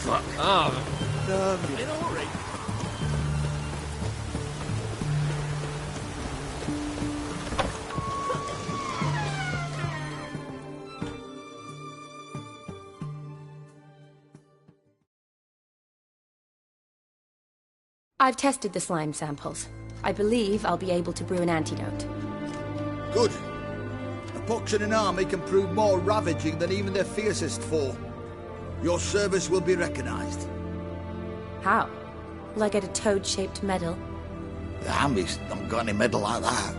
Fuck. Oh, in a hurry. I've tested the slime samples. I believe I'll be able to brew an antidote. Good. A pox in an army can prove more ravaging than even their fiercest foe. Your service will be recognized. How? Will I get a toad-shaped medal? The army's not got any medal like that.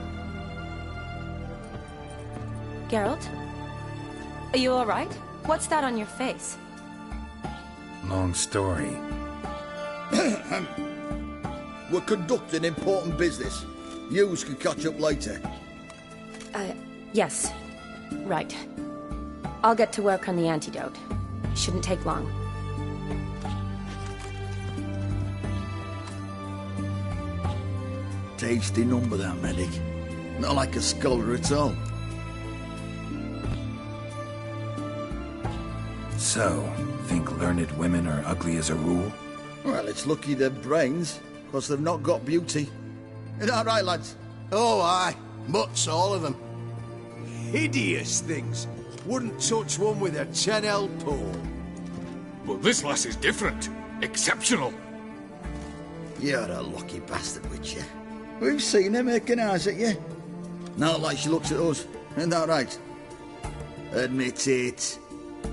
Geralt? Are you alright? What's that on your face? Long story. We're conducting important business. Yous can catch up later. Yes. Right. I'll get to work on the antidote. Shouldn't take long. Tasty number, that medic. Not like a scholar at all. So, think learned women are ugly as a rule? Well, it's lucky they're brains, because they've not got beauty. Is that right, lads? Oh, aye. Mutts, all of them. Hideous things. Wouldn't touch one with a 10L pole. But this lass is different. Exceptional. You're a lucky bastard, Witcher. We've seen her making eyes at you. Not like she looks at us. Isn't that right? Admit it.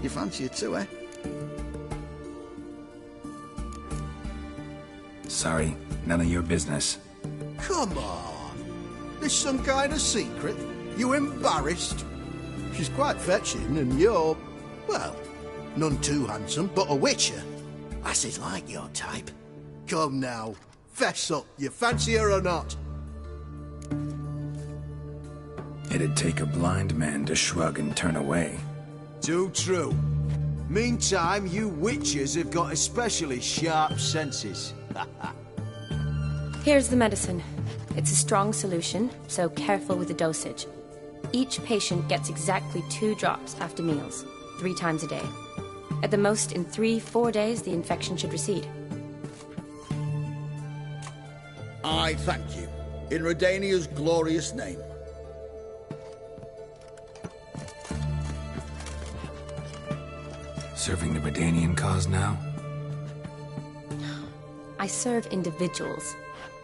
You fancy her too, eh? Sorry, none of your business. Come on. There's some kind of secret. You embarrassed? She's quite fetching, and you're, well, none too handsome, but a witcher. Lasses like your type. Come now, fess up. You fancy her or not? It'd take a blind man to shrug and turn away. Too true. Meantime, you witches have got especially sharp senses. Here's the medicine. It's a strong solution, so careful with the dosage. Each patient gets exactly 2 drops after meals, 3 times a day. At the most, in 3-4 days, the infection should recede. I thank you. In Redania's glorious name. Serving the Redanian cause now? I serve individuals.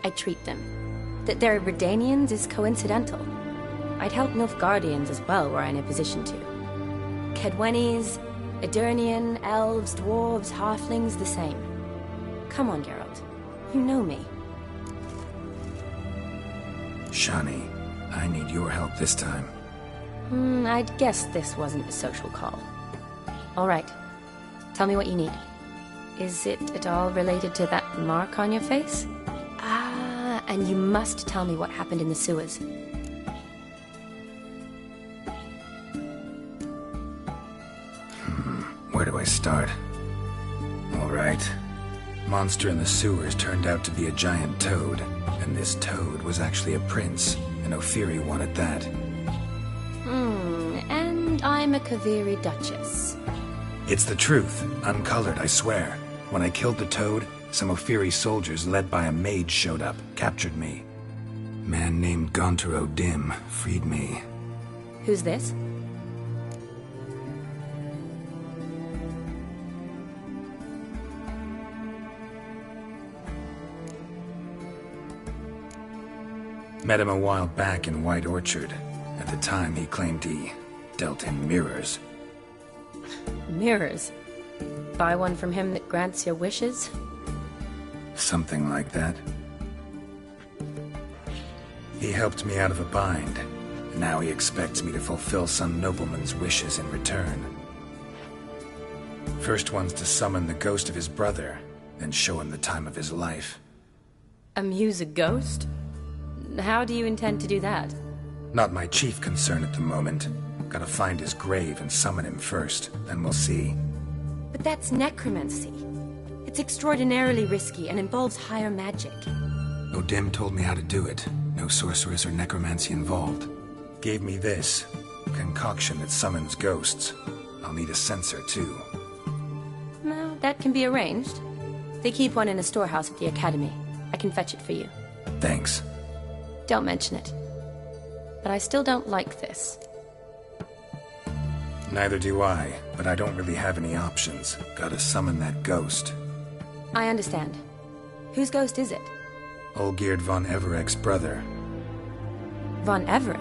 I treat them. That they're Redanians is coincidental. I'd help Nilfgaardians as well were I in a position to. Kedwenis, Edirnian, elves, dwarves, halflings, the same. Come on, Geralt. You know me. Shani, I need your help this time. I'd guess this wasn't a social call. All right. Tell me what you need. Is it at all related to that mark on your face? Ah, and you must tell me what happened in the sewers. Where do I start? All right. Monster in the sewers turned out to be a giant toad, and this toad was actually a prince, and Ophiri wanted that. And I'm a Kaviri Duchess. It's the truth, uncolored, I swear. When I killed the toad, some Ophiri soldiers led by a mage showed up, captured me. Man named Gontaro Dim freed me. Who's this? Met him a while back in White Orchard. At the time, he claimed he dealt in mirrors. Mirrors. Buy one from him that grants your wishes? Something like that. He helped me out of a bind. Now he expects me to fulfill some nobleman's wishes in return. First one's to summon the ghost of his brother, then show him the time of his life. Amuse a ghost? How do you intend to do that? Not my chief concern at the moment. Gotta find his grave and summon him first, then we'll see. But that's necromancy. It's extraordinarily risky and involves higher magic. Odim told me how to do it. No sorceress or necromancy involved. Gave me this. Concoction that summons ghosts. I'll need a censer, too. No, that can be arranged. They keep one in a storehouse at the academy. I can fetch it for you. Thanks. Don't mention it. But I still don't like this. Neither do I, but I don't really have any options. Gotta summon that ghost. I understand. Whose ghost is it? Olgierd von Everek's brother. Von Everek?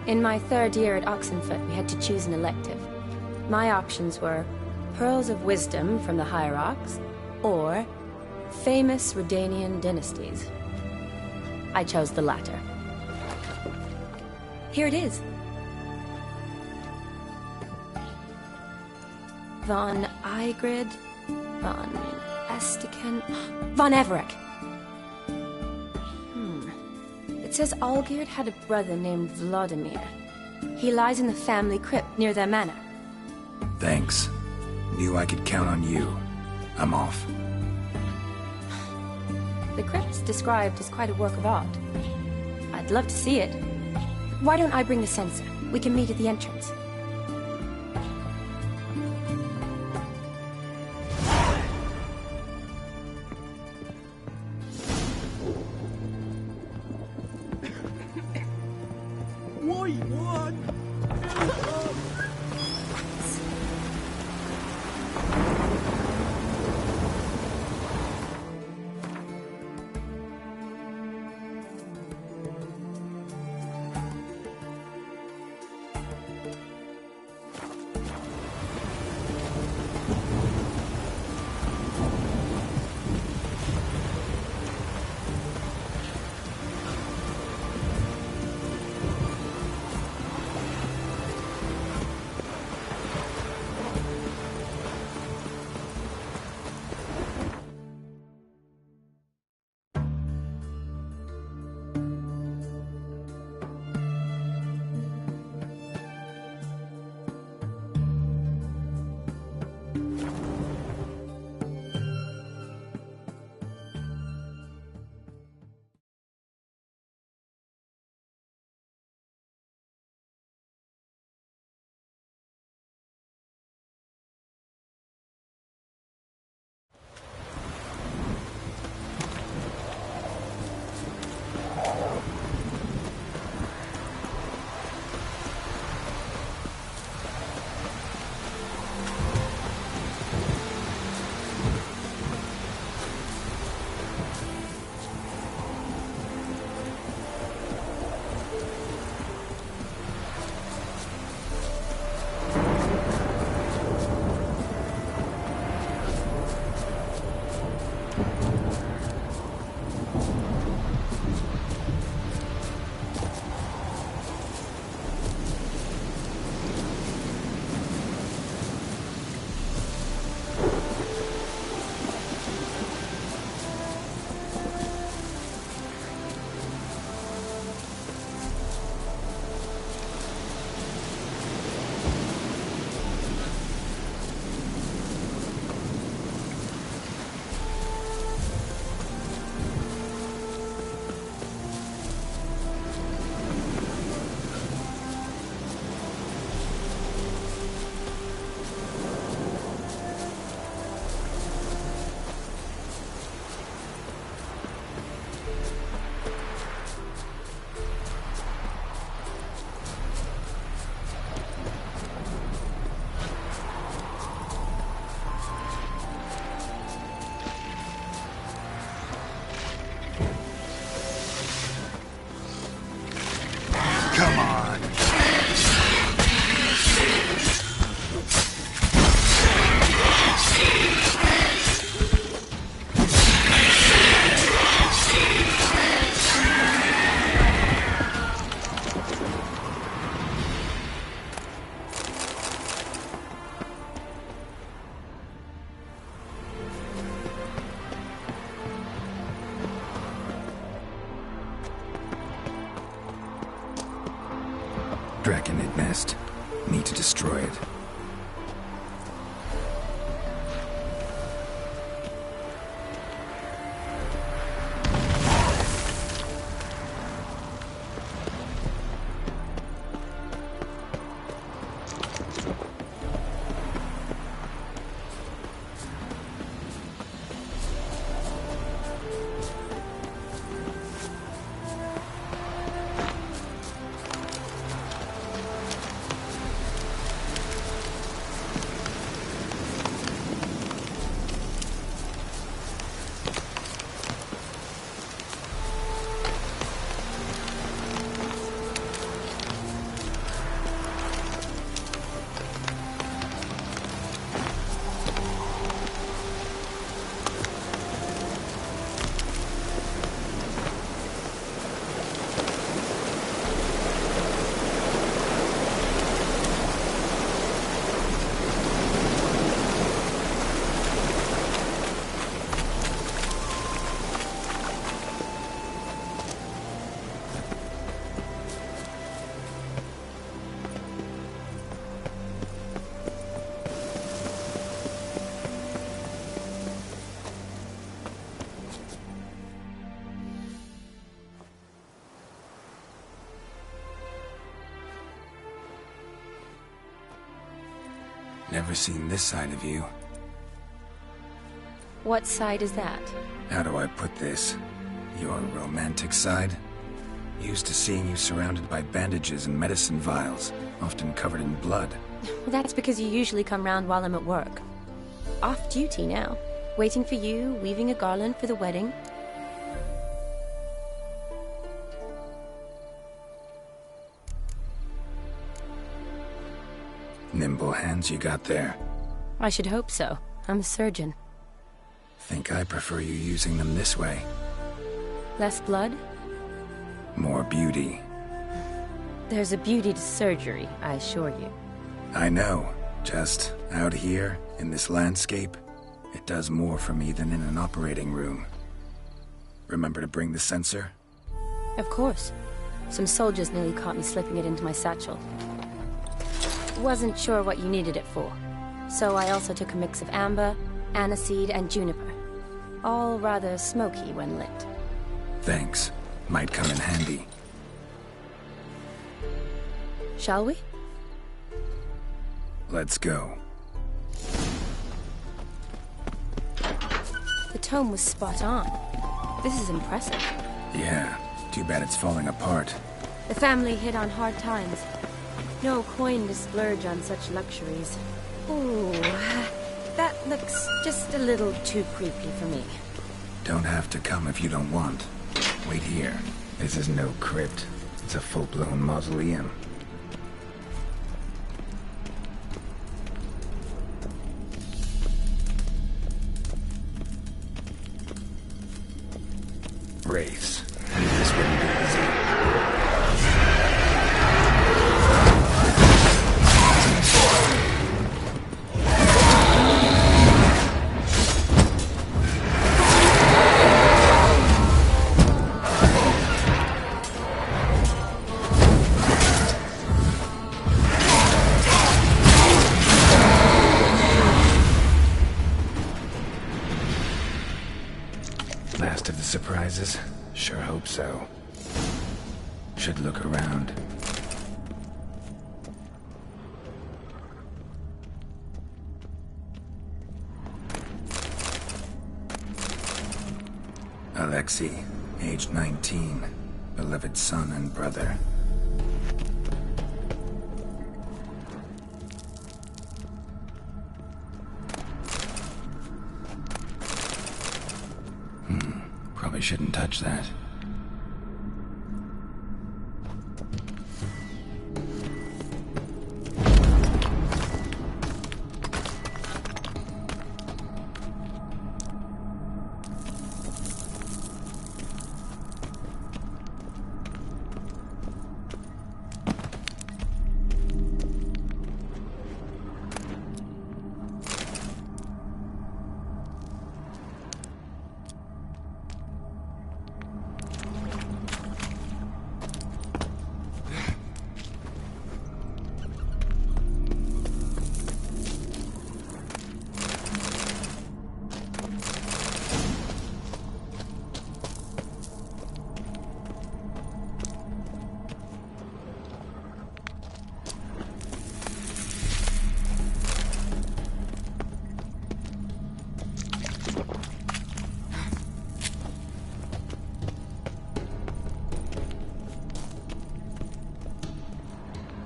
In my third year at Oxenfoot, we had to choose an elective. My options were Pearls of Wisdom from the Hierarchs, or Famous Redanian Dynasties. I chose the latter. Here it is. Von Igrid, Von Estiken, Von Everek. It says Olgierd had a brother named Vladimir. He lies in the family crypt near their manor. Thanks. Knew I could count on you. I'm off. The crypt's described as quite a work of art. I'd love to see it. Why don't I bring the censer? We can meet at the entrance. Draconid nest. Need to destroy it. Never seen this side of you. What side is that? How do I put this? Your romantic side? Used to seeing you surrounded by bandages and medicine vials, often covered in blood. Well, that's because you usually come round while I'm at work. Off duty now. Waiting for you, weaving a garland for the wedding. Nimble hands you got there. I should hope so. I'm a surgeon. Think I prefer you using them this way. Less blood? More beauty. There's a beauty to surgery, I assure you. I know. Just out here, in this landscape, it does more for me than in an operating room. Remember to bring the sensor? Of course. Some soldiers nearly caught me slipping it into my satchel. Wasn't sure what you needed it for, so I also took a mix of amber, aniseed, and juniper. All rather smoky when lit. Thanks. Might come in handy. Shall we? Let's go. The tome was spot on. This is impressive. Yeah, too bad it's falling apart. The family hit on hard times. No coin to splurge on such luxuries. Ooh, that looks just a little too creepy for me. Don't have to come if you don't want. Wait here. This is no crypt. It's a full-blown mausoleum. Wraiths. This wouldn't be easy. Last of the surprises? Sure hope so. Should look around. Alexei, age 19, beloved son and brother. Probably shouldn't touch that.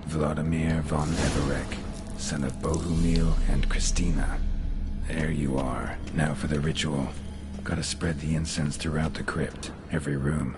Vladimir von Everek, son of Bohumil and Christina. There you are. Now for the ritual. Gotta spread the incense throughout the crypt, every room.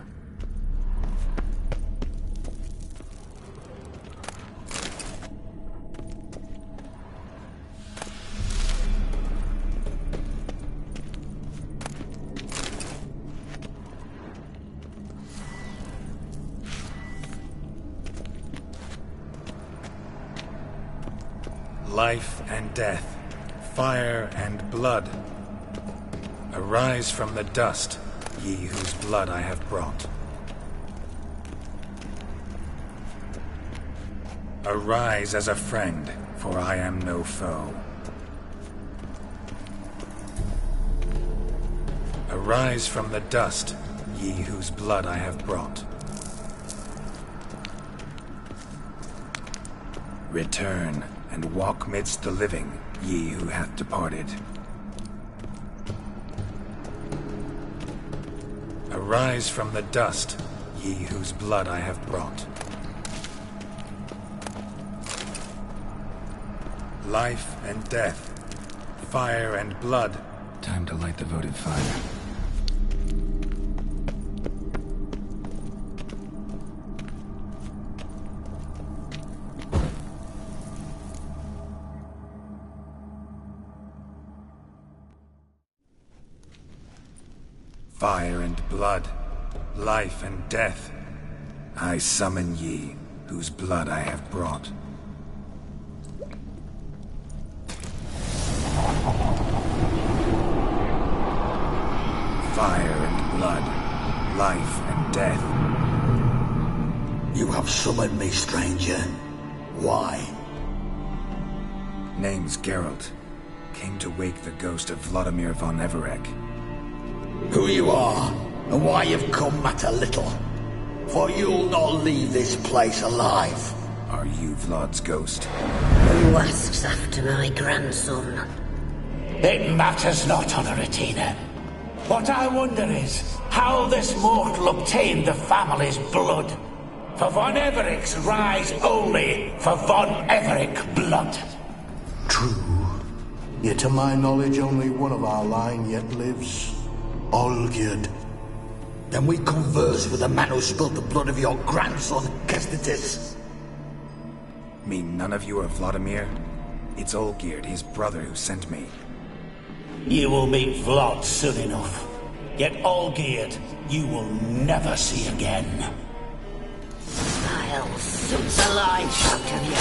Life and death, fire and blood. Arise from the dust, ye whose blood I have brought. Arise as a friend, for I am no foe. Arise from the dust, ye whose blood I have brought. Return and walk midst the living, ye who hath departed. Arise from the dust, ye whose blood I have brought. Life and death, fire and blood. Time to light the votive fire. Fire and blood, life and death. I summon ye, whose blood I have brought. Fire and blood, life and death. You have summoned me, stranger. Why? Name's Geralt. Came to wake the ghost of Vladimir von Everec. Who you are, and why you've come matter little. For you'll not leave this place alive. Are you Vlad's ghost? Who asks after my grandson? It matters not, Honoratina. What I wonder is how this mortal obtained the family's blood. For von Everec's rise only for von Everec blood. True. Yet to my knowledge, only one of our line yet lives. Olgierd. Then we converse with the man who spilled the blood of your grandson, Kestitis. Mean none of you are Vladimir? It's Olgierd, his brother, who sent me. You will meet Vlad soon enough. Yet Olgierd, you will never see again. I'll suit the life out of you.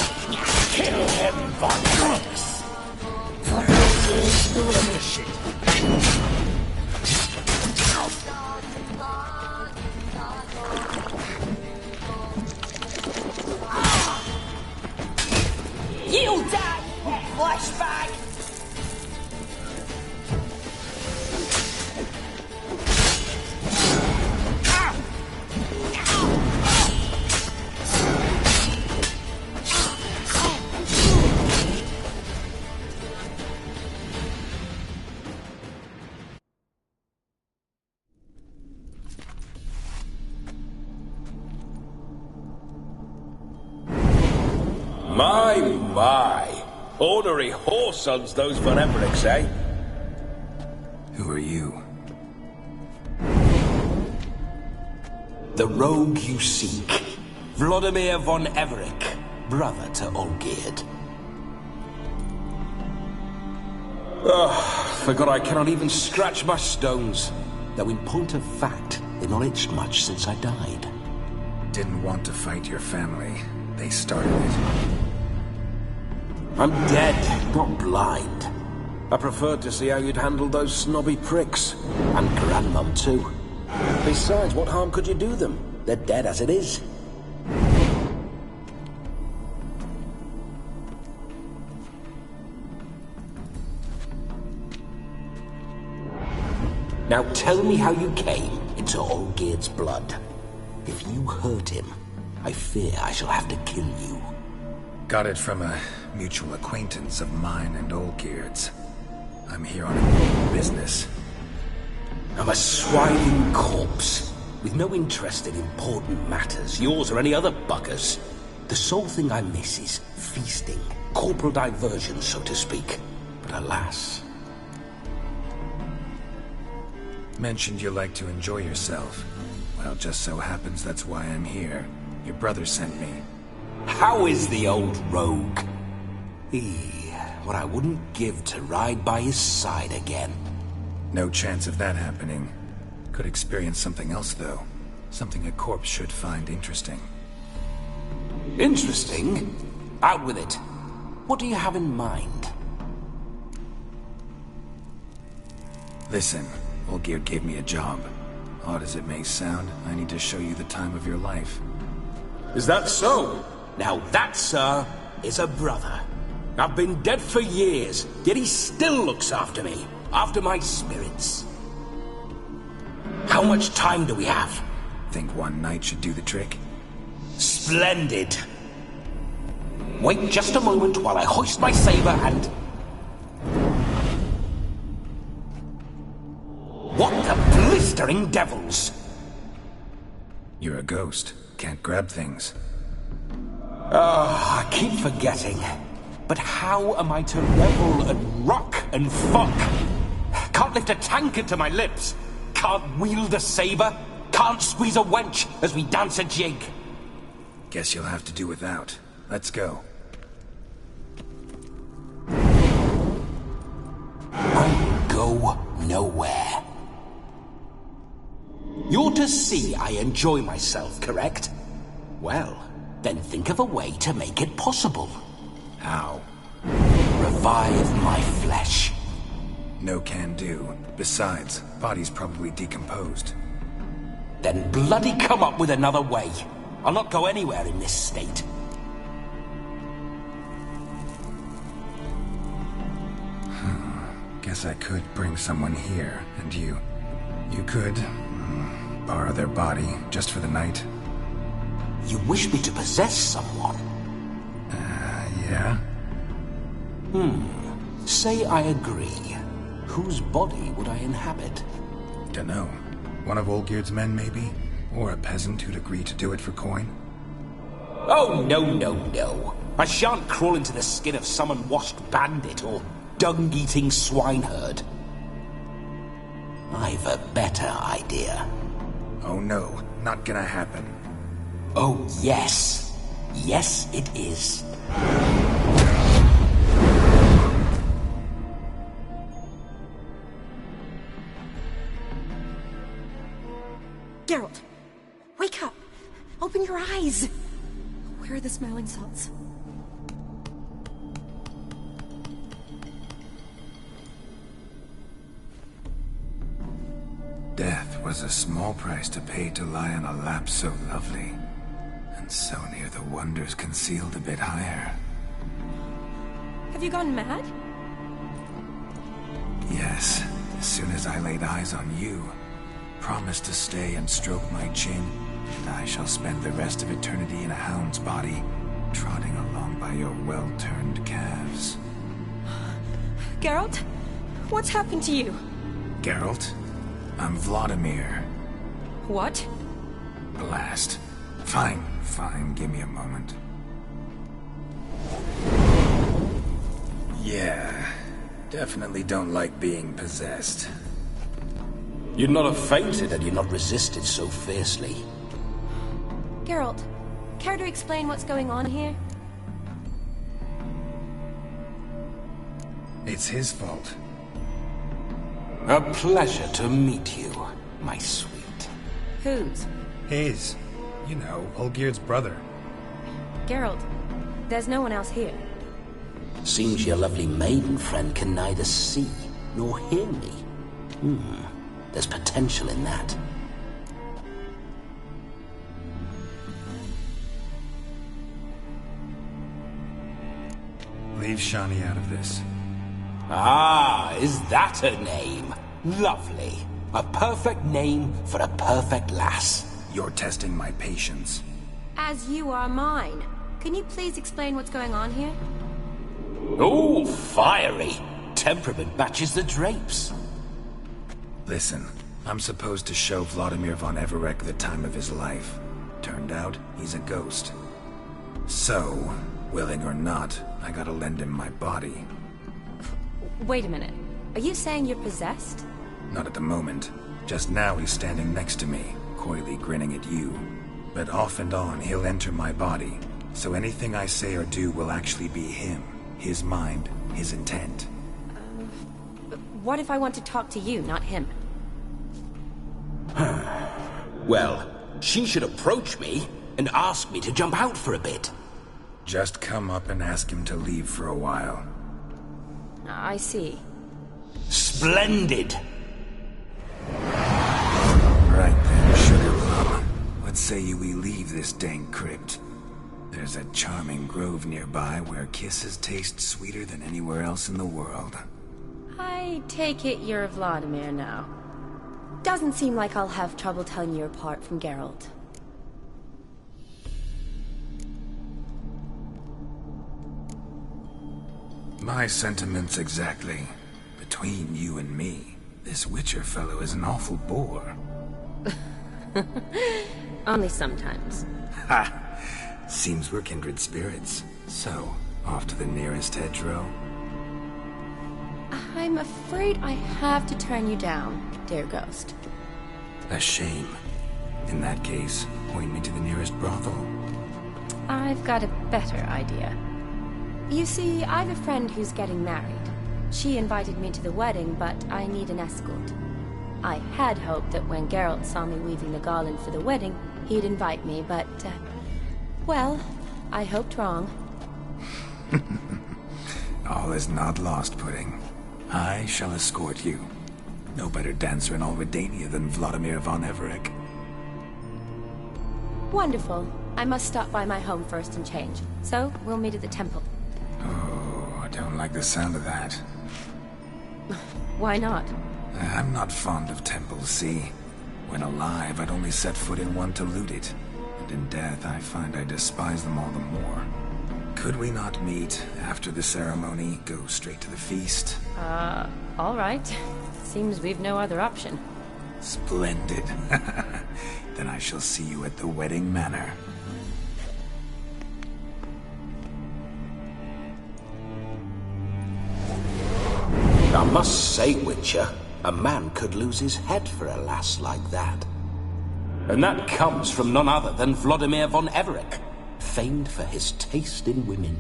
Kill him, von Everec. For Olgierd's blood. You die, flashback! My. Ornery whoresons those von Everecs, eh? Who are you? The rogue you seek. Vladimir von Everec, brother to Olgierd. Forgot I cannot even scratch my stones. Though in point of fact, they've not itched much since I died. Didn't want to fight your family. They started it. I'm dead, not blind. I preferred to see how you'd handle those snobby pricks. And Grandmum, too. Besides, what harm could you do them? They're dead as it is. Now tell me how you came into Olgierd's blood. If you hurt him, I fear I shall have to kill you. Got it from a mutual acquaintance of mine and Olgierd's. I'm here on important business. I'm a swiving corpse, with no interest in important matters, yours or any other buggers. The sole thing I miss is feasting, corporal diversion, so to speak. But alas... Mentioned you like to enjoy yourself. Well, just so happens that's why I'm here. Your brother sent me. How is the old rogue? What I wouldn't give to ride by his side again. No chance of that happening. Could experience something else, though. Something a corpse should find interesting. Interesting? Out with it. What do you have in mind? Listen, Olgierd gave me a job. Odd as it may sound, I need to show you the time of your life. Is that so? Now that, sir, is a brother. I've been dead for years, yet he still looks after me, after my spirits. How much time do we have? Think one night should do the trick? Splendid. Wait just a moment while I hoist my saber and... What the blistering devils? You're a ghost. Can't grab things. I keep forgetting. But how am I to revel and rock and fuck? Can't lift a tankard to my lips. Can't wield a saber. Can't squeeze a wench as we dance a jig. Guess you'll have to do without. Let's go. I go nowhere. You're to see I enjoy myself, correct? Well, then think of a way to make it possible. How? Revive my flesh. No can do. Besides, body's probably decomposed. Then bloody come up with another way. I'll not go anywhere in this state. Guess I could bring someone here, and you could borrow their body just for the night. You wish me to possess someone? Yeah? Say I agree. Whose body would I inhabit? Dunno. One of Olgierd's men, maybe? Or a peasant who'd agree to do it for coin? Oh, no. I shan't crawl into the skin of some unwashed bandit or dung-eating swineherd. I've a better idea. Oh no, not gonna happen. Oh, yes. Yes, it is. Geralt, wake up! Open your eyes! Where are the smelling salts? Death was a small price to pay to lie on a lap so lovely, and so near the wonders concealed a bit higher. Have you gone mad? Yes, as soon as I laid eyes on you, promised to stay and stroke my chin, and I shall spend the rest of eternity in a hound's body, trotting along by your well-turned calves. Geralt? What's happened to you? Geralt? I'm Vladimir. What? Blast. Fine, give me a moment. Yeah, definitely don't like being possessed. You'd not have fainted had you not resisted so fiercely. Geralt, care to explain what's going on here? It's his fault. A pleasure to meet you, my sweet. Whose? His. You know, Olgierd's brother. Geralt, there's no one else here. Seems your lovely maiden friend can neither see nor hear me. There's potential in that. Leave Shani out of this. Ah, is that her name? Lovely. A perfect name for a perfect lass. You're testing my patience. As you are mine. Can you please explain what's going on here? Oh, fiery. Temperament matches the drapes. Listen, I'm supposed to show Vladimir von Everec the time of his life. Turned out, he's a ghost. So, willing or not, I gotta lend him my body. Wait a minute. Are you saying you're possessed? Not at the moment. Just now he's standing next to me, coyly grinning at you. But off and on, he'll enter my body. So anything I say or do will actually be him. His mind, his intent. What if I want to talk to you, not him? Well, she should approach me and ask me to jump out for a bit. Just come up and ask him to leave for a while. I see. Splendid! Right then, sugar plum. What say you we leave this dank crypt? There's a charming grove nearby where kisses taste sweeter than anywhere else in the world. I take it you're Vladimir now. Doesn't seem like I'll have trouble telling you apart from Geralt. My sentiments exactly. Between you and me, this Witcher fellow is an awful bore. Only sometimes. Ha! Seems we're kindred spirits. So, off to the nearest hedgerow? I'm afraid I have to turn you down, dear ghost. A shame. In that case, point me to the nearest brothel. I've got a better idea. You see, I've a friend who's getting married. She invited me to the wedding, but I need an escort. I had hoped that when Geralt saw me weaving the garland for the wedding, he'd invite me, but, well, I hoped wrong. All is not lost, Pudding. I shall escort you. No better dancer in all Redania than Vladimir von Everec. Wonderful. I must stop by my home first and change. So, we'll meet at the temple. Oh, I don't like the sound of that. Why not? I'm not fond of temples, see? When alive, I'd only set foot in one to loot it. And in death, I find I despise them all the more. Could we not meet after the ceremony, go straight to the feast? All right. Seems we've no other option. Splendid. Then I shall see you at the wedding manor. I must say, Witcher, a man could lose his head for a lass like that. And that comes from none other than Vladimir von Everec, famed for his taste in women.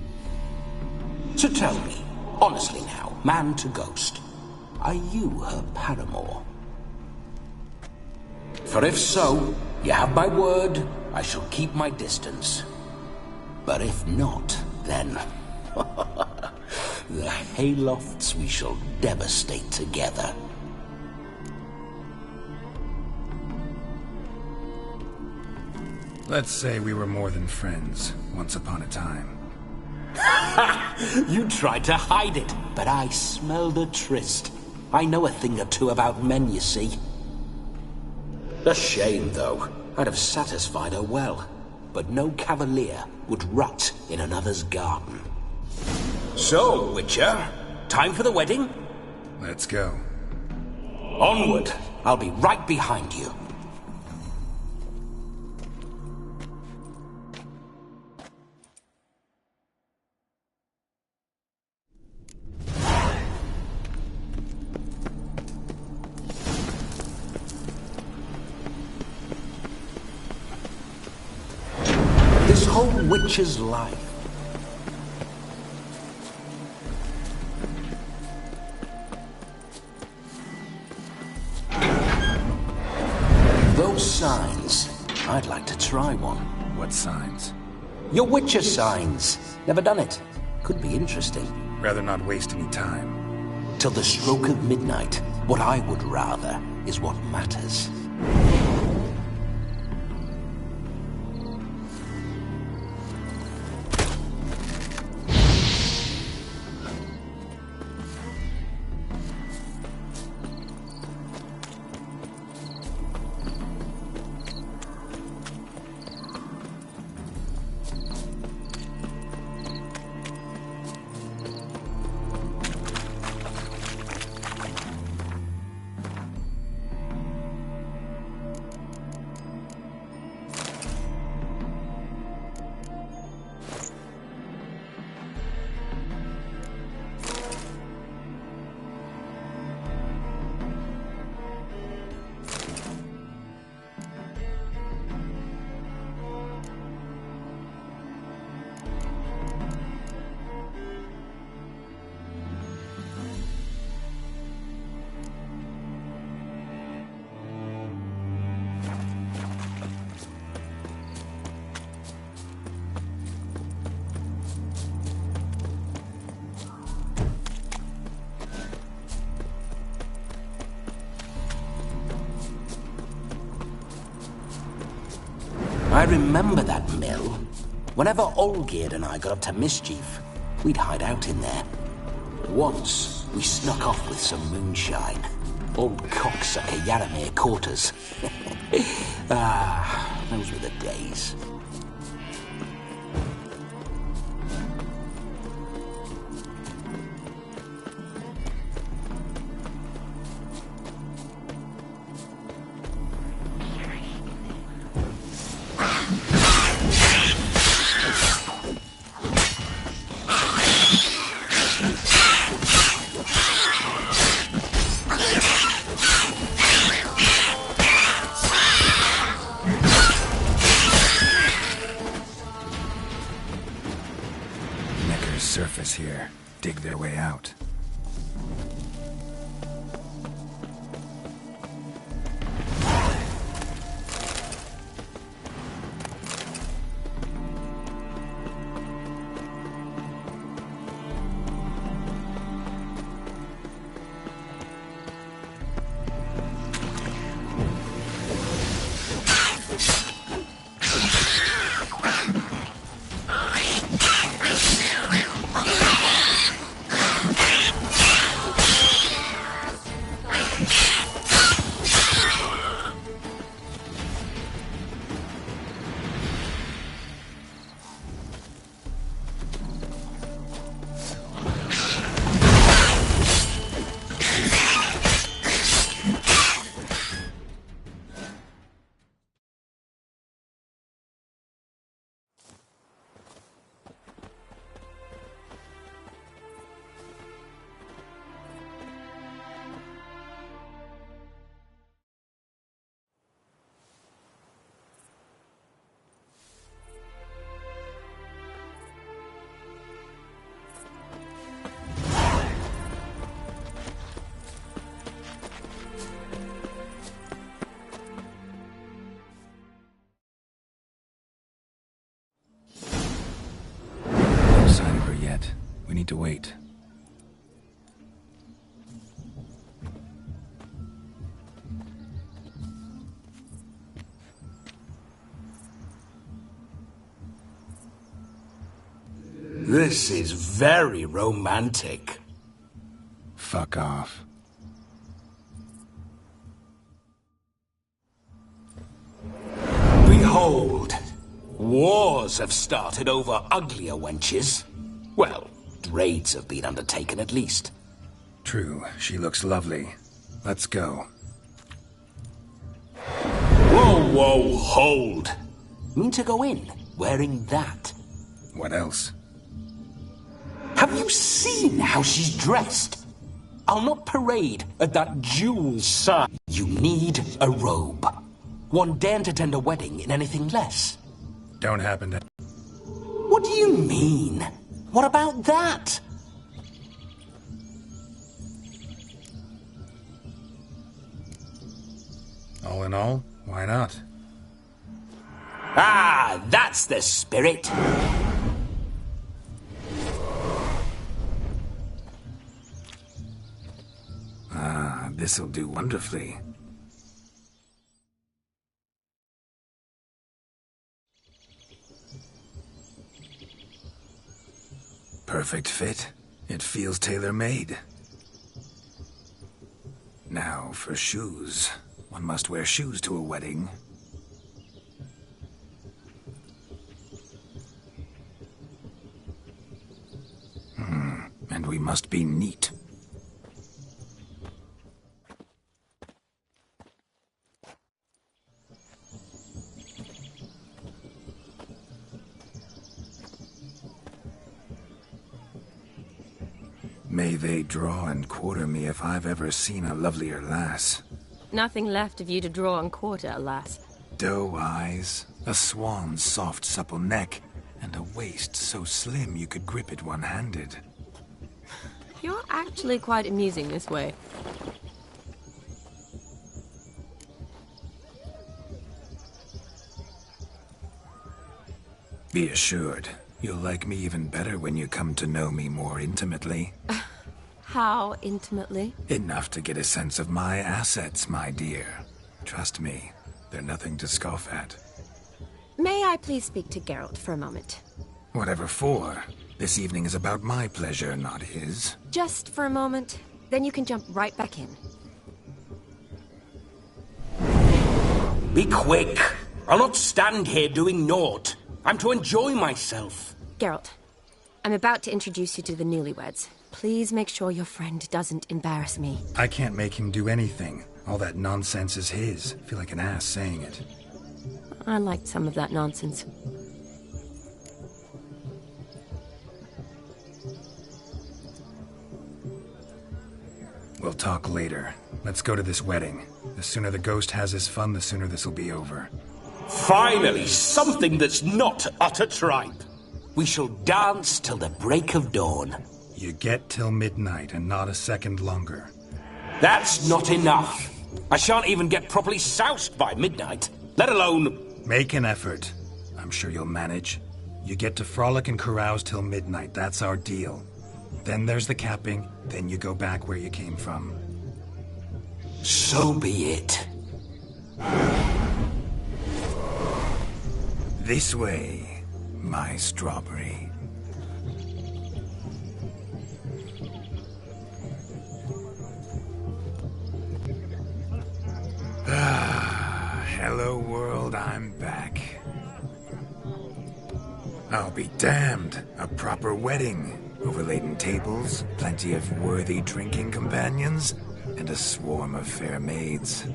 So tell me, honestly now, man to ghost, are you her paramour? For if so, you have my word, I shall keep my distance. But if not, then... the haylofts we shall devastate together. Let's say we were more than friends, once upon a time. You tried to hide it, but I smelled a tryst. I know a thing or two about men, you see. A shame, though. I'd have satisfied her well. But no cavalier would rot in another's garden. So, Witcher, time for the wedding? Let's go. Onward! I'll be right behind you. This whole Witcher's life. Those signs, I'd like to try one. What signs? Your Witcher signs. Never done it. Could be interesting. Rather not waste any time. Till the stroke of midnight, what I would rather is what matters. I remember that mill. Whenever Olgierd and I got up to mischief, we'd hide out in there. Once, we snuck off with some moonshine. Old cocksucker Yaramir caught us. Those were the days. their way out. No sign of her yet. We need to wait. This is very romantic. Fuck off. Behold, wars have started over uglier wenches. Well, raids have been undertaken at least. True, she looks lovely. Let's go. Whoa, whoa, hold. Mean to go in, wearing that? What else? Have you seen how she's dressed? I'll not parade at that jewel sign. You need a robe. One daren't attend a wedding in anything less. Don't happen to... What do you mean? What about that? All in all, why not? Ah, that's the spirit. Ah, this'll do wonderfully. Perfect fit. It feels tailor-made. Now for shoes. One must wear shoes to a wedding. And we must be neat. May they draw and quarter me if I've ever seen a lovelier lass. Nothing left of you to draw and quarter, alas. Doe eyes, a swan's soft supple neck, and a waist so slim you could grip it one-handed. You're actually quite amusing this way. Be assured, you'll like me even better when you come to know me more intimately. How intimately? Enough to get a sense of my assets, my dear. Trust me, they're nothing to scoff at. May I please speak to Geralt for a moment? Whatever for. This evening is about my pleasure, not his. Just for a moment, then you can jump right back in. Be quick. I'll not stand here doing naught. I'm to enjoy myself. Geralt, I'm about to introduce you to the newlyweds. Please make sure your friend doesn't embarrass me. I can't make him do anything. All that nonsense is his. Feel like an ass saying it. I liked some of that nonsense. We'll talk later. Let's go to this wedding. The sooner the ghost has his fun, the sooner this'll be over. Finally, something that's not utter tripe. We shall dance till the break of dawn. You get till midnight and not a second longer. That's not enough. I shan't even get properly soused by midnight, let alone... Make an effort. I'm sure you'll manage. You get to frolic and carouse till midnight, that's our deal. Then there's the capping, then you go back where you came from. So be it. This way, my strawberry. Hello world, I'm back. I'll be damned. A proper wedding. Overladen tables, plenty of worthy drinking companions, and a swarm of fair maids.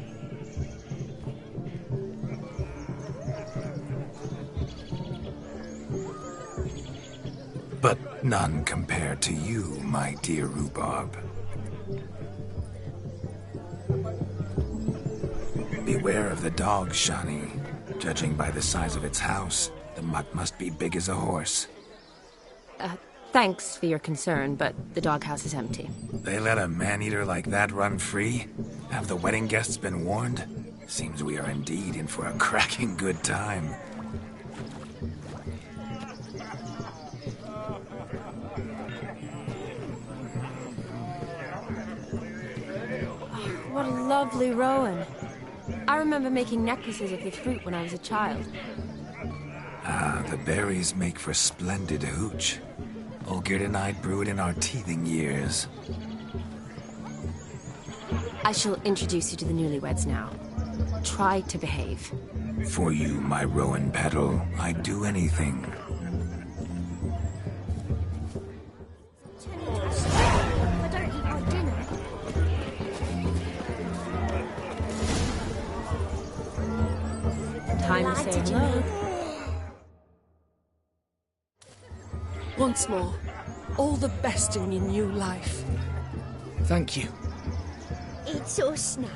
But none compared to you, my dear rhubarb. Beware of the dog, Shani. Judging by the size of its house, the mutt must be big as a horse. Thanks for your concern, but the doghouse is empty. They let a man-eater like that run free? Have the wedding guests been warned? Seems we are indeed in for a cracking good time. What a lovely rowan. I remember making necklaces of the fruit when I was a child. Ah, the berries make for splendid hooch. Olgerd and I brewed in our teething years. I shall introduce you to the newlyweds now. Try to behave. For you, my rowan petal, I'd do anything. I don't eat my dinner. Time to say hello. Once more, all the best in your new life. Thank you. It's us now.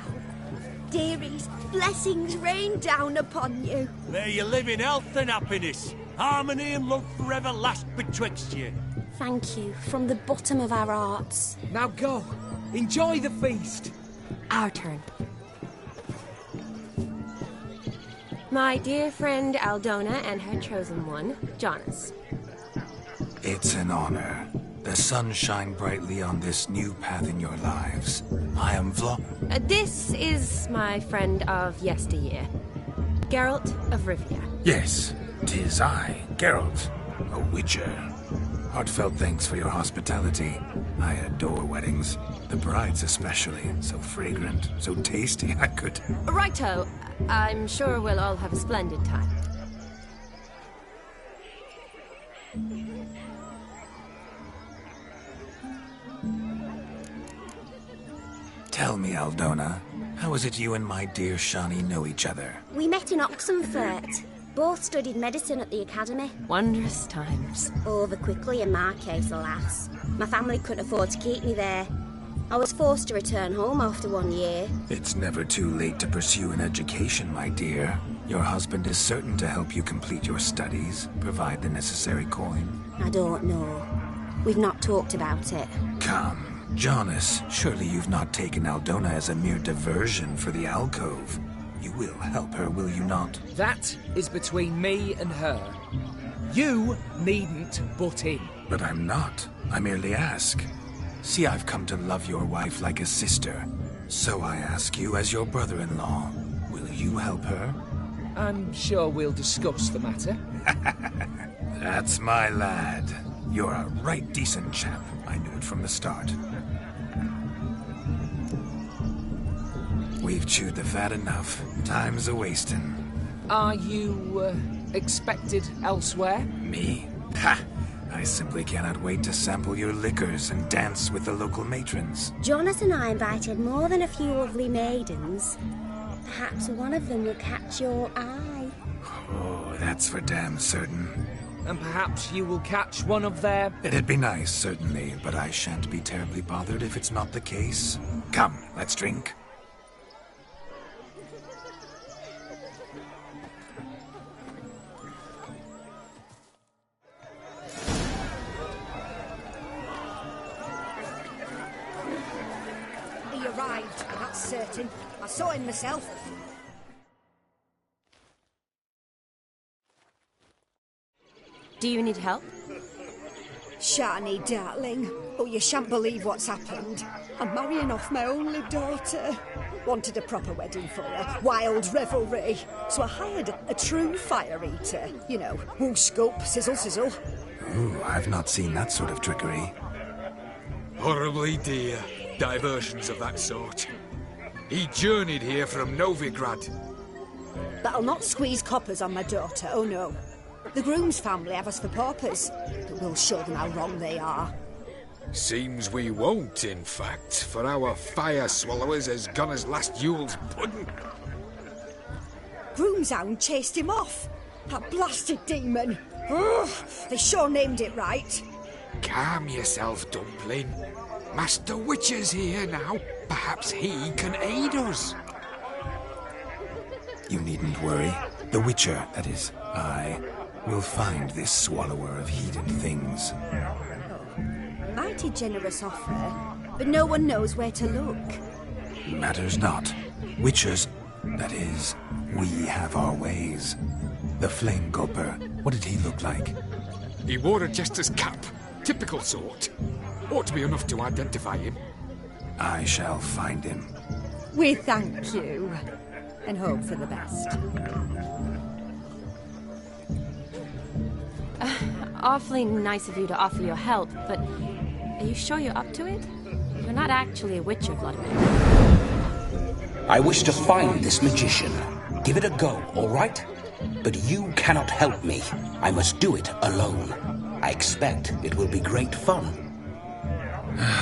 Dearies, blessings rain down upon you. May you live in health and happiness. Harmony and love forever last betwixt you. Thank you from the bottom of our hearts. Now go. Enjoy the feast. Our turn. My dear friend Aldona and her chosen one, Jonas. It's an honor. The sun shine brightly on this new path in your lives. I am This is my friend of yesteryear, Geralt of Rivia. Yes, 'tis I, Geralt, a witcher. Heartfelt thanks for your hospitality. I adore weddings. The brides especially. So fragrant, so tasty, I could... Righto. I'm sure we'll all have a splendid time. Tell me, Aldona, how is it you and my dear Shani know each other? We met in Oxenfurt. Both studied medicine at the academy. Wondrous times. Over quickly in my case, alas. My family couldn't afford to keep me there. I was forced to return home after 1 year. It's never too late to pursue an education, my dear. Your husband is certain to help you complete your studies, provide the necessary coin. I don't know. We've not talked about it. Come. Jonas, surely you've not taken Aldona as a mere diversion for the alcove. You will help her, will you not? That is between me and her. You needn't butt in. But I'm not. I merely ask. See, I've come to love your wife like a sister. So I ask you as your brother-in-law, will you help her? I'm sure we'll discuss the matter. That's my lad. You're a right decent chap. I knew it from the start. We've chewed the fat enough. Time's a-wasting. Are you, expected elsewhere? Me? Ha! I simply cannot wait to sample your liquors and dance with the local matrons. Jonas and I invited more than a few lovely maidens. Perhaps one of them will catch your eye. Oh, that's for damn certain. And perhaps you will catch one of their... It'd be nice, certainly, but I shan't be terribly bothered if it's not the case. Come, let's drink. Captain. I saw him myself. Do you need help? Shani, darling. Oh, you shan't believe what's happened. I'm marrying off my only daughter. Wanted a proper wedding for her. Wild revelry. So I hired a true fire eater. You know, woo scope, sizzle, sizzle. Ooh, I've not seen that sort of trickery. Horribly dear diversions of that sort. He journeyed here from Novigrad. But I'll not squeeze coppers on my daughter, oh no. The groom's family have us for paupers, but we'll show them how wrong they are. Seems we won't, in fact, for our fire swallowers has gone as last Yule's pudding. Groom's hound chased him off. That blasted demon. Ugh, they sure named it right. Calm yourself, Dumpling. Master Witcher's here now. Perhaps he can aid us. You needn't worry. The Witcher, that is, I, will find this swallower of heathen things. Mighty generous offer, but no one knows where to look. Matters not. Witchers, that is, we have our ways. The Flame Gulper, what did he look like? He wore a jester's cap. Typical sort. Ought to be enough to identify him. I shall find him. We thank you, and hope for the best. Awfully nice of you to offer your help, but are you sure you're up to it? You're not actually a witcher, Vladimir. I wish to find this magician. Give it a go, all right? But you cannot help me. I must do it alone. I expect it will be great fun.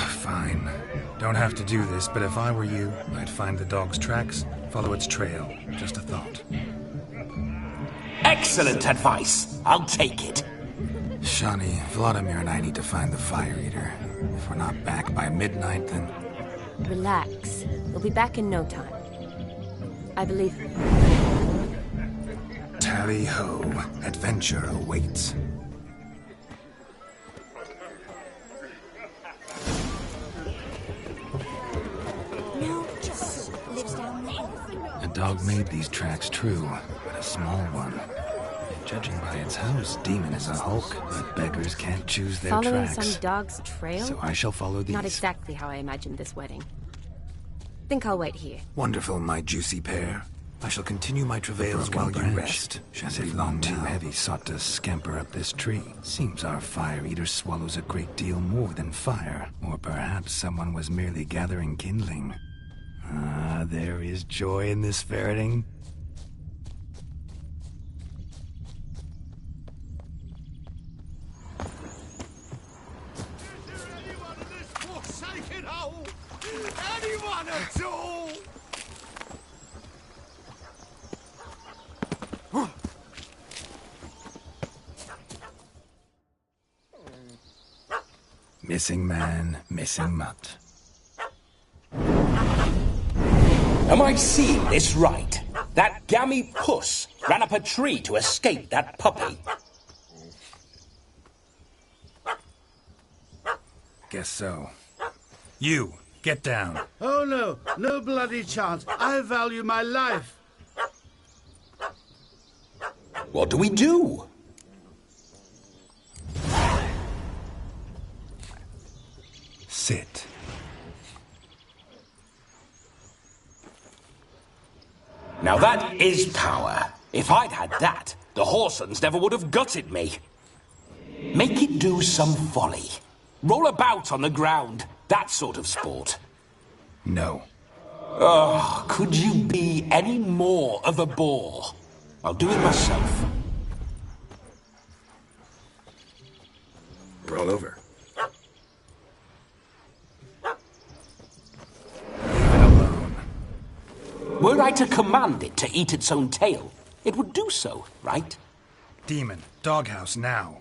Fine. Don't have to do this, but if I were you, I'd find the dog's tracks, follow its trail. Just a thought. Excellent advice. I'll take it. Shani, Vladimir and I need to find the Fire Eater. If we're not back by midnight, then... Relax. We'll be back in no time. I believe you. Tally-ho. Adventure awaits. A dog made these tracks true, but a small one. Judging by its house, Demon is a hulk, but beggars can't choose their Following tracks. some dog's trail? So I shall follow these. Not exactly how I imagined this wedding. Think I'll wait here. Wonderful, my juicy pair. I shall continue my travails while you rest. As if none too heavy sought to scamper up this tree. Seems our Fire Eater swallows a great deal more than fire. Or perhaps someone was merely gathering kindling. Ah, there is joy in this ferreting. Anyone at all? Missing man, missing mutt. Am I seeing this right? That gammy puss ran up a tree to escape that puppy. Guess so. You, get down. Oh no, no bloody chance. I value my life. What do we do? Sit. Now that is power. If I'd had that, the Horsons never would have gutted me. Make it do some folly. Roll about on the ground. That sort of sport. No. Oh, could you be any more of a bore? I'll do it myself. Roll over. Were I to command it to eat its own tail, it would do so, right? Demon, doghouse now.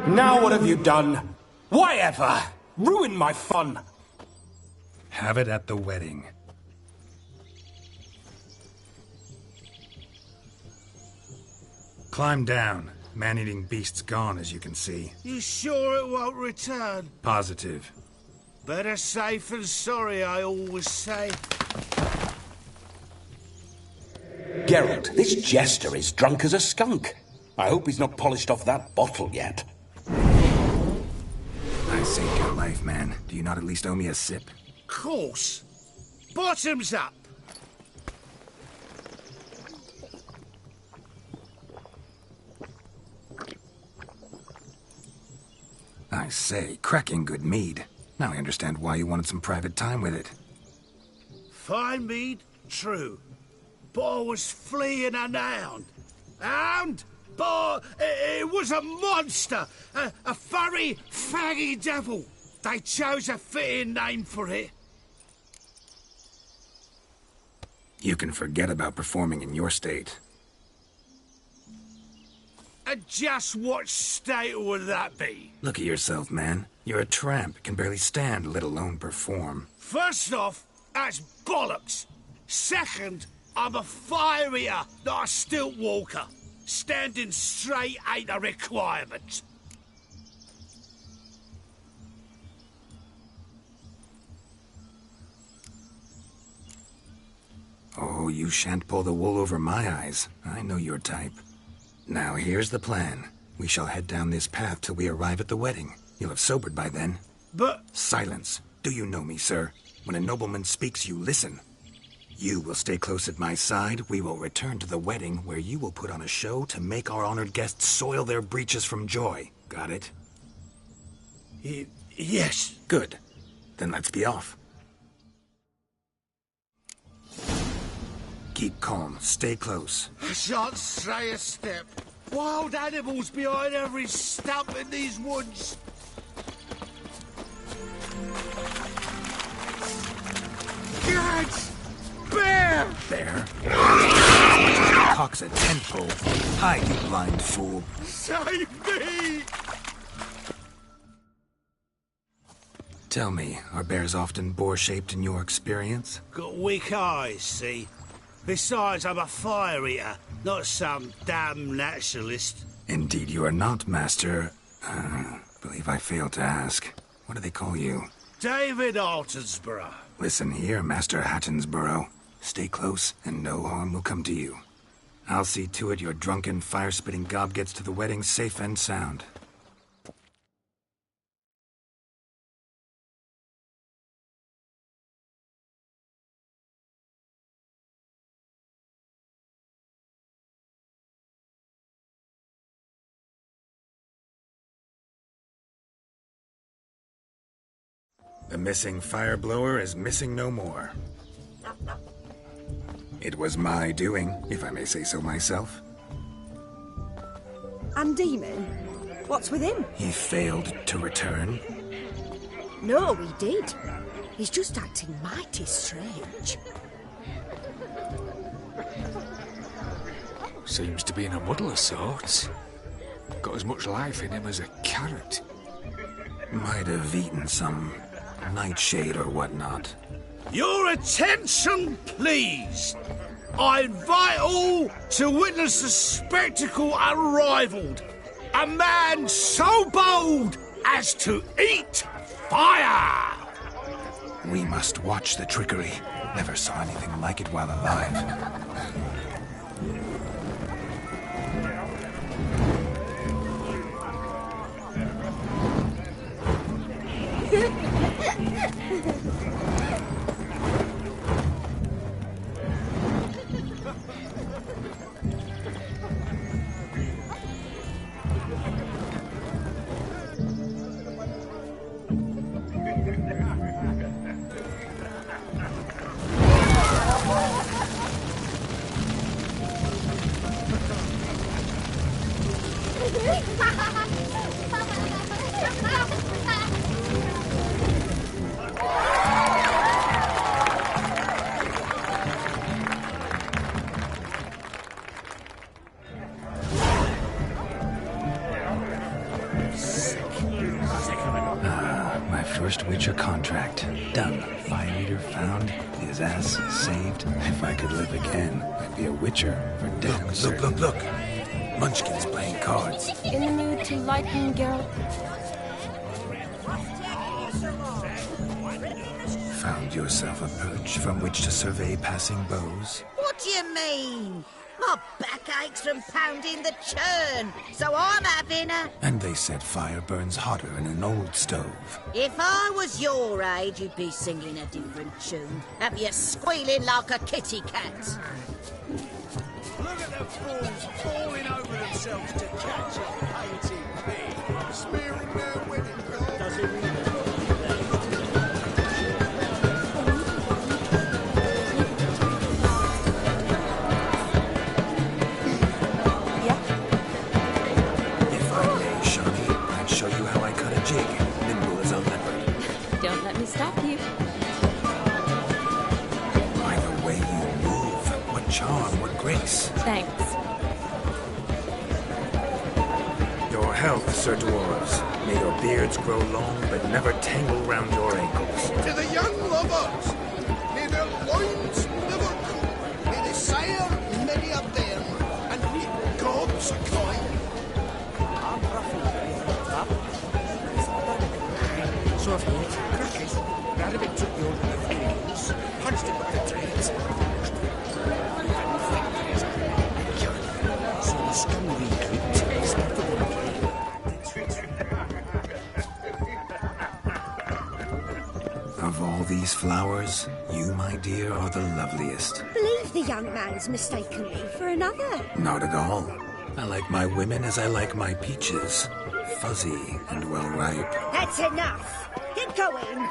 Now what have you done? Why ever? Ruin my fun. Have it at the wedding. Climb down. Man-eating beast's gone, as you can see. You sure it won't return? Positive. Better safe than sorry, I always say. Geralt, this jester is drunk as a skunk. I hope he's not polished off that bottle yet. I saved your life, man. Do you not at least owe me a sip? Course. Bottoms up. I say, cracking good mead. Now I understand why you wanted some private time with it. Fine mead, true. But I was fleeing an hound. Hound? But it was a monster. A furry, faggy devil. They chose a fitting name for it. You can forget about performing in your state. And just what state would that be? Look at yourself, man. You're a tramp, can barely stand, let alone perform. First off, that's bollocks. Second, I'm a fire eater, not a stilt walker. Standing straight ain't a requirement. Oh, you shan't pull the wool over my eyes. I know your type. Now, here's the plan. We shall head down this path till we arrive at the wedding. You'll have sobered by then. But... Silence. Do you know me, sir? When a nobleman speaks, you listen. You will stay close at my side. We will return to the wedding, where you will put on a show to make our honored guests soil their breeches from joy. Got it? Yes. Good. Then let's be off. Keep calm. Stay close. I shan't stray a step. Wild animals behind every stump in these woods. Gads! Bear! Bear? Cock's a tentpole. Hide, you blind fool. Save me! Tell me, are bears often boar-shaped in your experience? Got weak eyes, see? Besides, I'm a fire eater, not some damn naturalist. Indeed you are not, Master... believe I failed to ask. What do they call you? David Altonsborough. Listen here, Master Hattonsborough. Stay close, and no harm will come to you. I'll see to it your drunken, fire-spitting gob gets to the wedding safe and sound. The missing fire blower is missing no more. It was my doing, if I may say so myself. And Demon? What's with him? He failed to return. No, he did. He's just acting mighty strange. Seems to be in a muddle of sorts. Got as much life in him as a carrot. Might have eaten some nightshade or whatnot. Your attention, please. I invite all to witness a spectacle unrivaled. A man so bold as to eat fire! We must watch the trickery. Never saw anything like it while alive. First Witcher contract. Done. Fire eater found. His ass saved. If I could live again, I'd be a Witcher for damn certain. Look. Munchkin's playing cards. In the mood to lighten, Geralt? Found yourself a perch from which to survey passing beaux? What do you mean? My back aches from pounding the churn, so I'm having a... And they said fire burns hotter in an old stove. If I was your age, you'd be singing a different tune. Have you squealing like a kitty cat? Look at the fools falling over themselves to catch a painted pig, smearing their wedding gold. Does it mean stop you. By the way you move, what charm, what grace. Thanks. Your health, Sir Dwarves. May your beards grow long, but never tangle round your ankles. To the young lovers, may their loins never cool. May they sire many a bairn, and meet gods a kind. So I've heard. Radovid took the order of the flames, punched it by the dreads, so the scum recruit is not the one. Of all these flowers, you, my dear, are the loveliest. Believe the young man's mistaken me for another. Not at all. I like my women as I like my peaches. Fuzzy and well ripe. That's enough. Get going.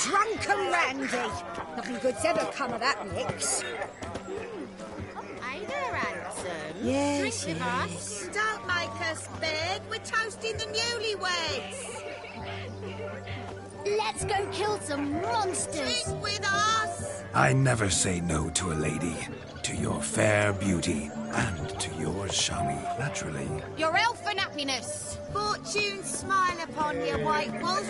Drunk and randy. Nothing good's ever come of that mix. Hey there, Anderson. Yes, Drink with us. Don't make us beg. We're toasting the newlyweds. Let's go kill some monsters. Drink with us. I never say no to a lady. To your fair beauty. And to yours, Shami, naturally. Your elfin happiness. Fortune smile upon you, white wolf.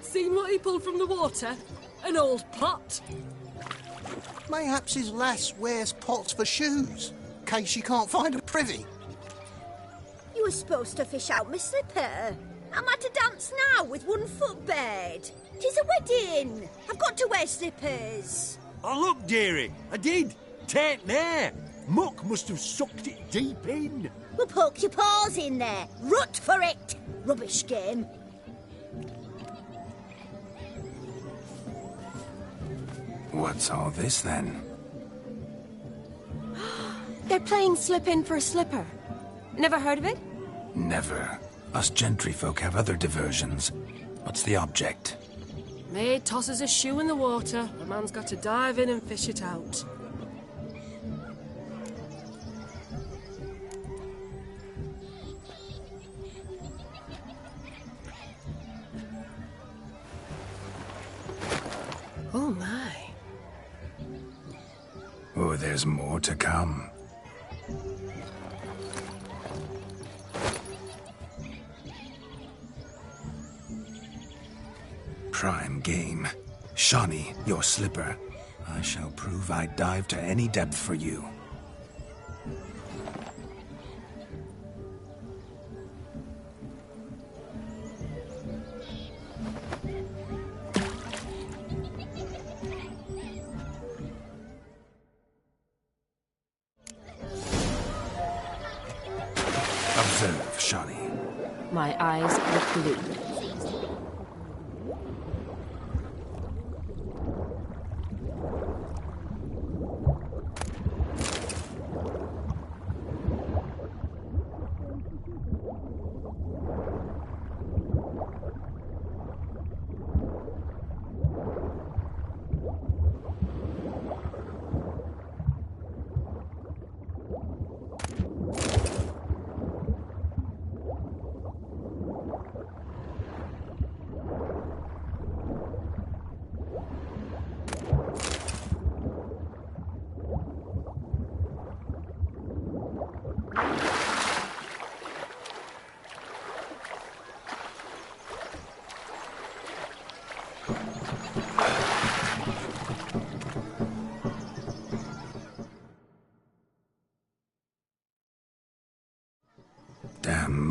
Seen what he pulled from the water? An old pot. Mayhaps his lass wears pots for shoes, in case she can't find a privy. You were supposed to fish out my slipper. Am I to dance now with one foot bared? 'Tis a wedding. I've got to wear slippers. Oh, look, dearie, I did. Tain't there. Muck must have sucked it deep in. Well, poke your paws in there. Rut for it. Rubbish game. What's all this, then? They're playing slip-in for a slipper. Never heard of it? Never. Us gentry folk have other diversions. What's the object? Maid tosses a shoe in the water. A man's got to dive in and fish it out. Oh, my. Oh, there's more to come. Prime game. Shawnee, your slipper. I shall prove I dive to any depth for you. Observe, Shawnee. My eyes are glued.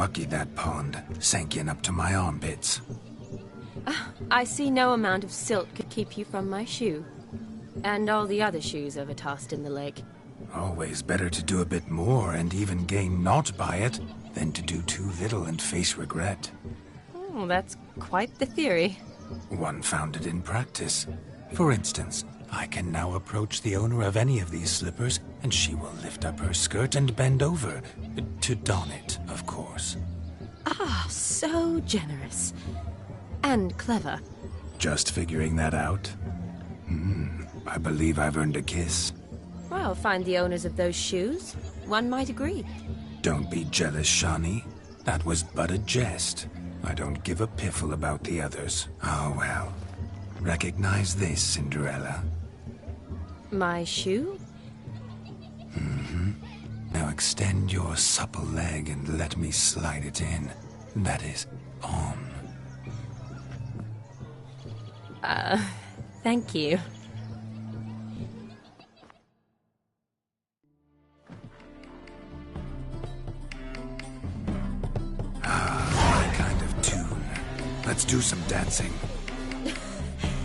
lucky that pond sank in up to my armpits. I see no amount of silt could keep you from my shoe. And all the other shoes ever tossed in the lake. Always better to do a bit more and even gain naught by it than to do too little and face regret. Oh, that's quite the theory. One founded in practice. For instance, I can now approach the owner of any of these slippers, and she will lift up her skirt and bend over. To don it, of course. Ah, so generous. And clever. Just figuring that out? I believe I've earned a kiss. Well, find the owners of those shoes. One might agree. Don't be jealous, Shani. That was but a jest. I don't give a piffle about the others. Oh, well. Recognize this, Cinderella. My shoe? Now extend your supple leg and let me slide it in. That is, on. Thank you. My kind of tune. Let's do some dancing.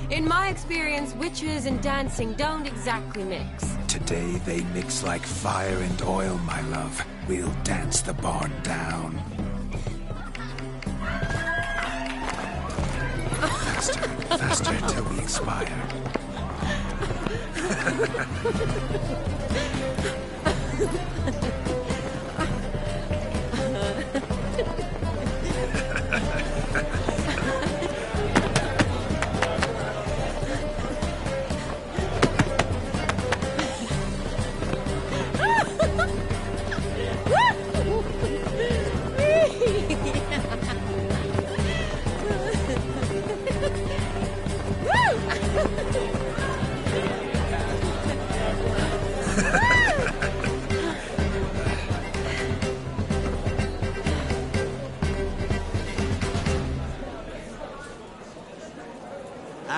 In my experience, witches and dancing don't exactly mix. Today they mix like fire and oil, my love. We'll dance the barn down. Faster, faster till we expire.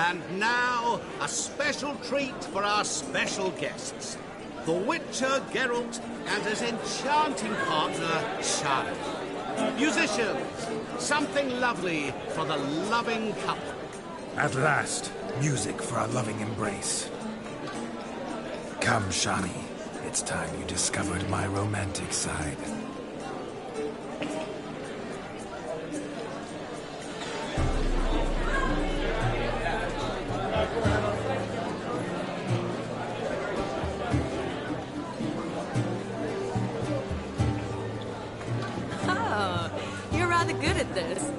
And now, a special treat for our special guests. The Witcher Geralt and his enchanting partner, Shani. Musicians, something lovely for the loving couple. At last, music for our loving embrace. Come, Shani. It's time you discovered my romantic side. Oh, you're rather good at this.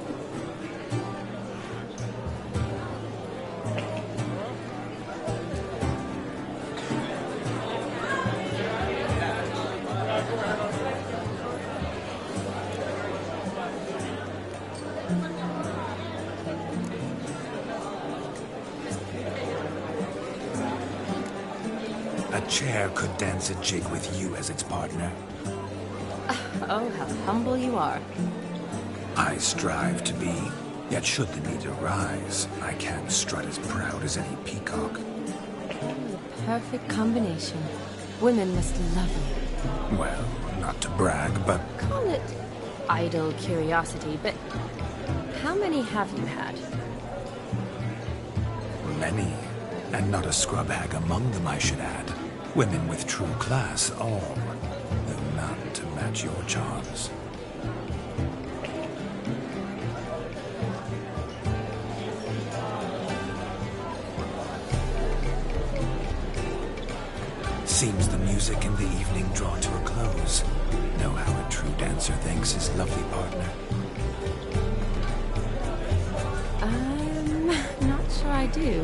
A chair could dance a jig with you as its partner. Oh, how humble you are. I strive to be, yet should the need arise, I can strut as proud as any peacock. The perfect combination. Women must love you. Well, not to brag, but Call it idle curiosity, but how many have you had? many. And not a scrub hag among them, I should add. Women with true class, all. Though none to match your charms. Seems the music in the evening draw to a close. Know how a true dancer thanks his lovely partner. Not sure I do.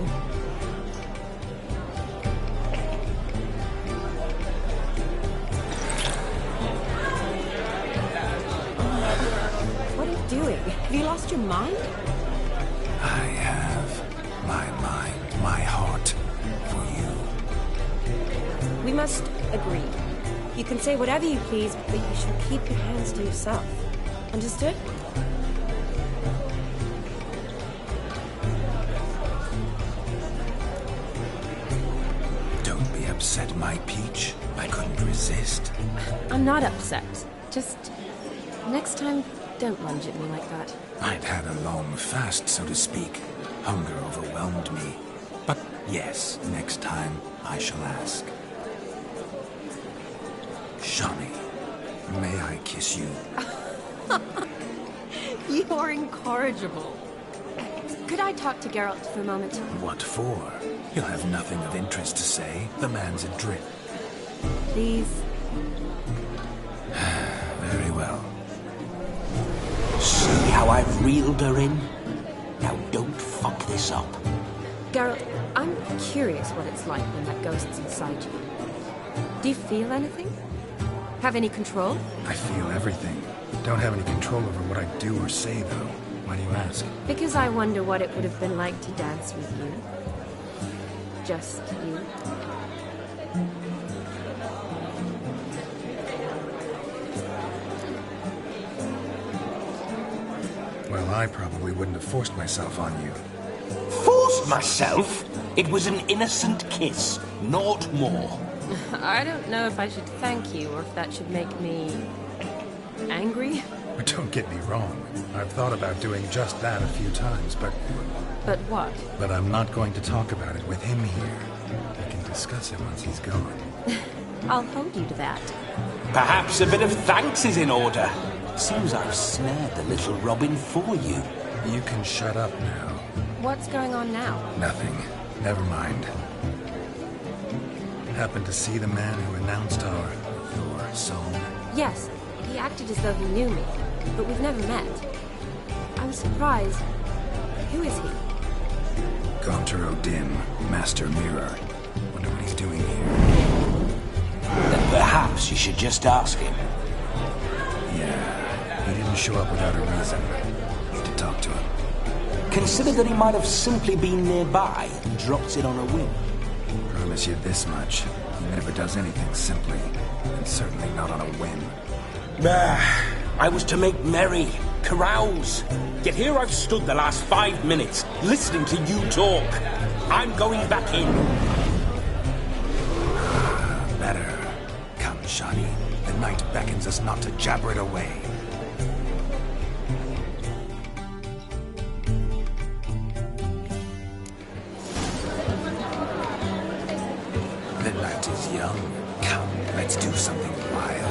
What are you doing? Have you lost your mind? I have my mind, my heart for you. We must agree. You can say whatever you please, but you should keep your hands to yourself. Understood? Don't be upset, my peach. I couldn't resist. I'm not upset. Just next time, Don't lunge at me like that. I'd had a long fast, so to speak. Hunger overwhelmed me. But yes, next time I shall ask. Shawnee, may I kiss you? You're incorrigible. Could I talk to Geralt for a moment? What for? He'll have nothing of interest to say. The man's adrift. Please. Very well. See how I've reeled her in? Now don't fuck this up. Geralt, I'm curious what it's like when that ghost's inside you. Do you feel anything? Have any control? I feel everything. Don't have any control over what I do or say, though. Why do you ask? Because I wonder what it would have been like to dance with you. Just you. Well, I probably wouldn't have forced myself on you. Forced myself? It was an innocent kiss, naught more. I don't know if I should thank you or if that should make me angry. But don't get me wrong. I've thought about doing just that a few times, but... But what? But I'm not going to talk about it with him here. We can discuss it once he's gone. I'll hold you to that. Perhaps a bit of thanks is in order. Seems I've snared the little Robin for you. You can shut up now. What's going on now? Nothing. Never mind. Happened to see the man who announced your song? Yes, he acted as though he knew me, but we've never met. I was surprised. Who is he? Gaunter O'Dim, Master Mirror. Wonder what he's doing here. Then perhaps you should just ask him. Yeah, he didn't show up without a reason. Need to talk to him. Consider that he might have simply been nearby and dropped it on a whim. Promise you this much. He never does anything simply, and certainly not on a whim. I was to make merry, carouse. Yet here I've stood the last 5 minutes, listening to you talk. I'm going back in. Better. Come, Shawnee. The night beckons us not to jabber it away. The night is young. Come, let's do something wild.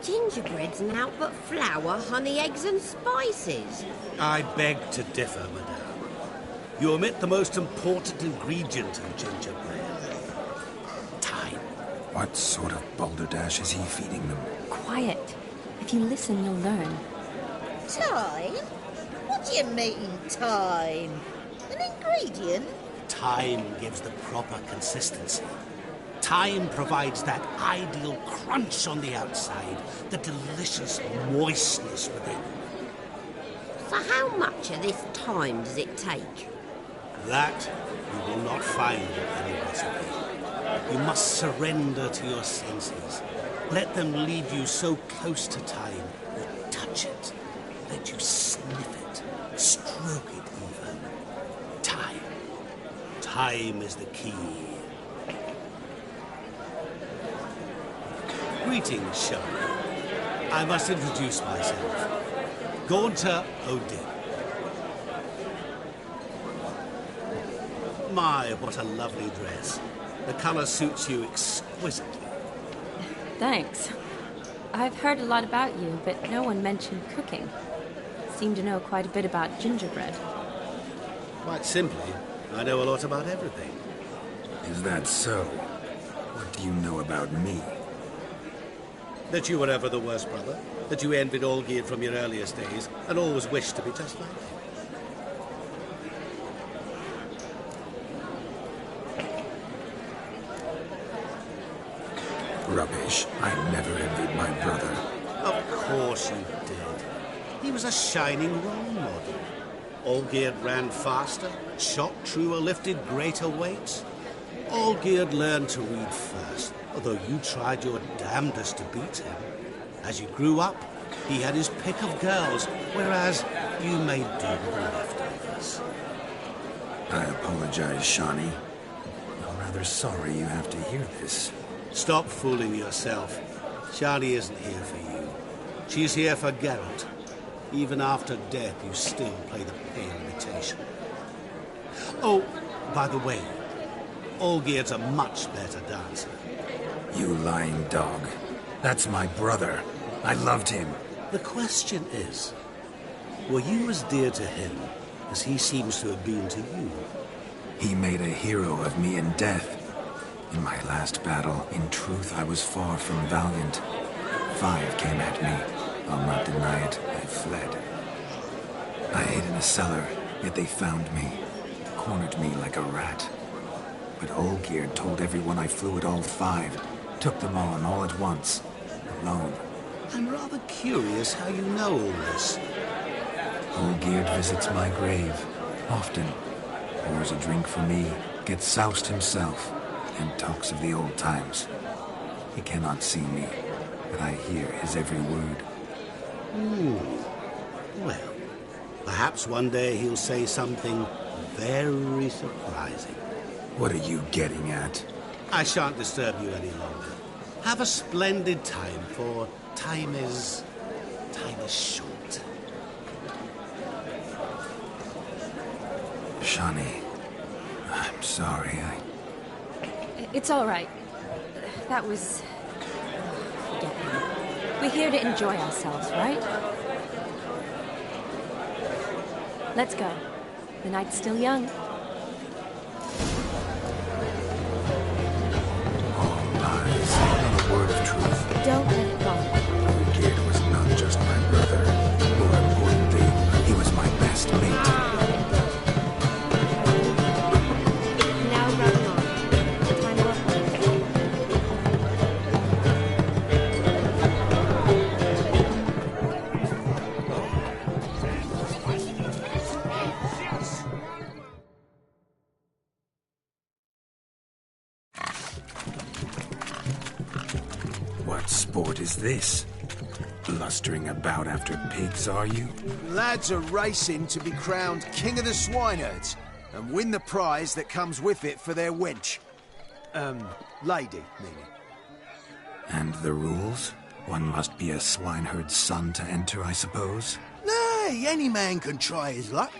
Gingerbread's naught but flour, honey, eggs and spices. I beg to differ, madame. You omit the most important ingredient in gingerbread. Time. What sort of balderdash is he feeding them? Quiet. If you listen, you'll learn. Time? What do you mean, time? An ingredient? Time gives the proper consistency. Time provides that ideal crunch on the outside, the delicious moistness within. So how much of this time does it take? That you will not find in any recipe. You must surrender to your senses. Let them lead you so close to time, you touch it. Let you sniff it, stroke it even. Time. Time is the key. Greetings, Shawnee. I must introduce myself. Gaunter O'Dim. My, what a lovely dress. The colour suits you exquisitely. Thanks. I've heard a lot about you, but no one mentioned cooking. Seem to know quite a bit about gingerbread. Quite simply, I know a lot about everything. Is that so? What do you know about me? That you were ever the worst brother, that you envied Olgierd from your earliest days, and always wished to be just like him. Rubbish. I never envied my brother. Of course you did. He was a shining role model. Olgierd ran faster, shot truer, lifted greater weights. Olgierd learned to read first, although you tried your damnedest to beat him. As you grew up, he had his pick of girls, whereas You made do with the leftovers. I apologize, Shawnee. I'm rather sorry you have to hear this. Stop fooling yourself. Shani isn't here for you. She's here for Geralt. Even after death, you still play the pale imitation. Oh, by the way, Olgierd's a much better dancer. You lying dog. That's my brother. I loved him. The question is, were you as dear to him as he seems to have been to you? He made a hero of me in death. In my last battle, in truth, I was far from valiant. 5 came at me. I'll not deny it, I fled. I hid in a cellar, yet they found me. Cornered me like a rat. But Olgierd told everyone I flew at all 5. Took them on all at once. Alone. I'm rather curious how you know all this. Olgierd visits my grave. Often. Pours a drink for me. Gets soused himself. And talks of the old times. He cannot see me, but I hear his every word. Well, perhaps one day he'll say something very surprising. What are you getting at? I shan't disturb you any longer. Have a splendid time, for time is short. Shawnee, I'm sorry, It's all right. That was... Forget it. We're here to enjoy ourselves, right? Let's go. The night's still young. All lies, not a word of truth. Don't let it bother. Olgierd was not just my brother. More importantly, he was my best mate. Now run on. Time up. What sport is this? Blustering about after pigs, are you? Lads are racing to be crowned King of the Swineherds and win the prize that comes with it for their wench. Lady, meaning. And the rules? One must be a swineherd's son to enter, I suppose? Nay, any man can try his luck.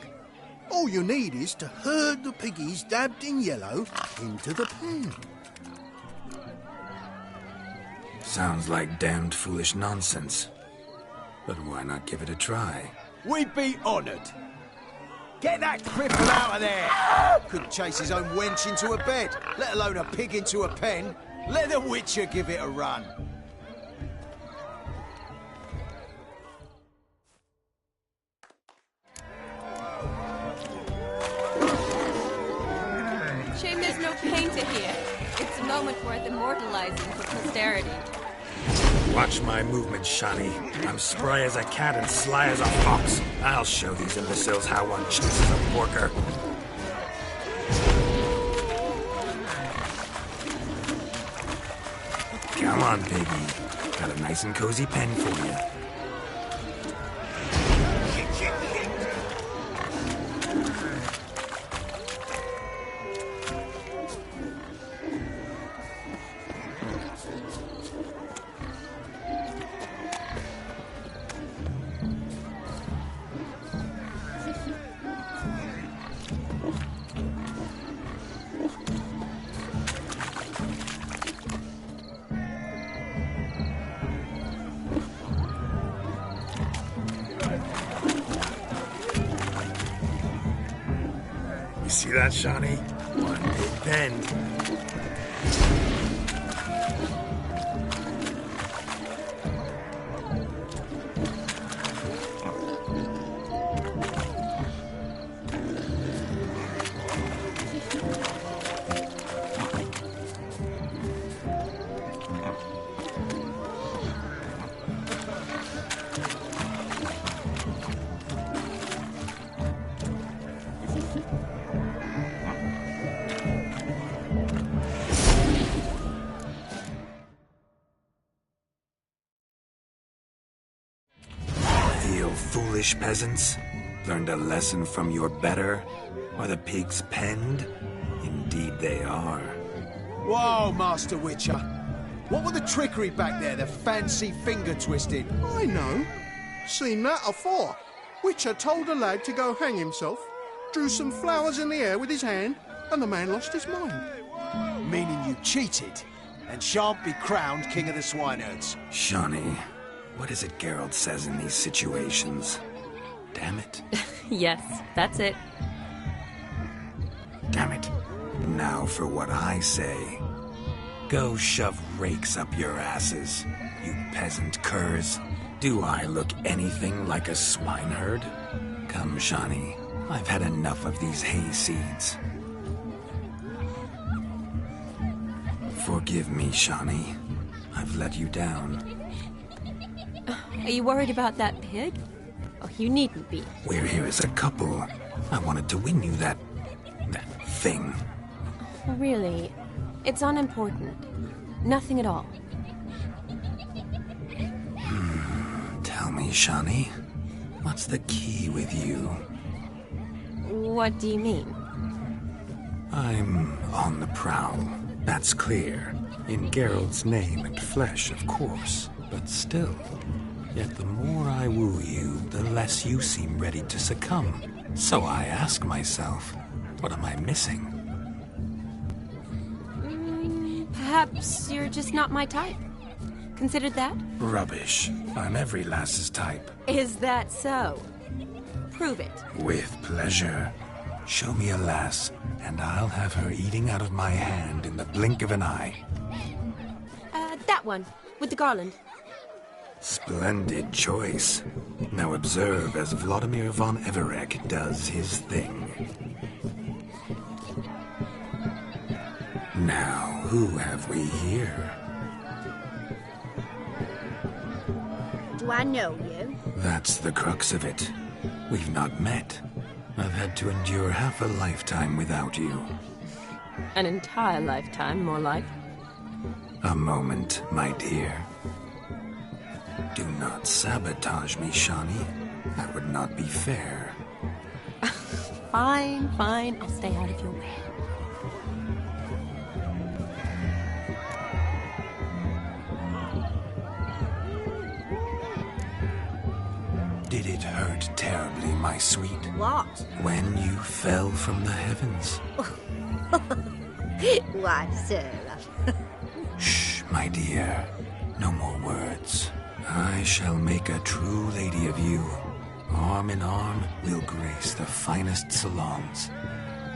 All you need is to herd the piggies dabbed in yellow into the pen. Sounds like damned foolish nonsense. But why not give it a try? We'd be honoured. Get that cripple out of there! Couldn't chase his own wench into a bed, let alone a pig into a pen. Let the Witcher give it a run. Shame there's no painter here. It's a moment worth immortalizing for posterity. Watch my movement, Shawnee. I'm spry as a cat and sly as a fox. I'll show these imbeciles how one chooses a porker. Come on, piggy. Got a nice and cozy pen for you. You see that, Shawnee? One big pen. Foolish peasants. Learned a lesson from your better? Are the pigs penned? Indeed they are. Whoa, Master Witcher. What were the trickery back there, the fancy finger twisting? I know. Seen that afore. Witcher told a lad to go hang himself, drew some flowers in the air with his hand, and the man lost his mind. Meaning you cheated, and shan't be crowned king of the swineherds. Shawnee, what is it Geralt says in these situations? Damn it. Yes, that's it. Damn it. Now for what I say. Go shove rakes up your asses, you peasant curs. Do I look anything like a swineherd? Come, Shawnee. I've had enough of these hayseeds. Forgive me, Shawnee. I've let you down. Are you worried about that pig? Oh, you needn't be. We're here as a couple. I wanted to win you that thing. Really? It's unimportant. Nothing at all. Tell me, Shawnee, what's the key with you? What do you mean? I'm on the prowl. That's clear. In Geralt's name and flesh, of course. But still. Yet the more I woo you, the less you seem ready to succumb. So I ask myself, what am I missing? Perhaps you're just not my type. Considered that? Rubbish. I'm every lass's type. Is that so? Prove it. With pleasure. Show me a lass, and I'll have her eating out of my hand in the blink of an eye. That one, with the garland. Splendid choice. Now observe as Vladimir von Everek does his thing. Now, who have we here? Do I know you? That's the crux of it. We've not met. I've had to endure half a lifetime without you. An entire lifetime, more like. A moment, my dear. Do not sabotage me, Shawnee. That would not be fair. Fine, fine. I'll stay out of your way. Did it hurt terribly, my sweet? What? When you fell from the heavens. Why, sir? Shh, my dear. No more words. I shall make a true lady of you. Arm in arm, we'll grace the finest salons.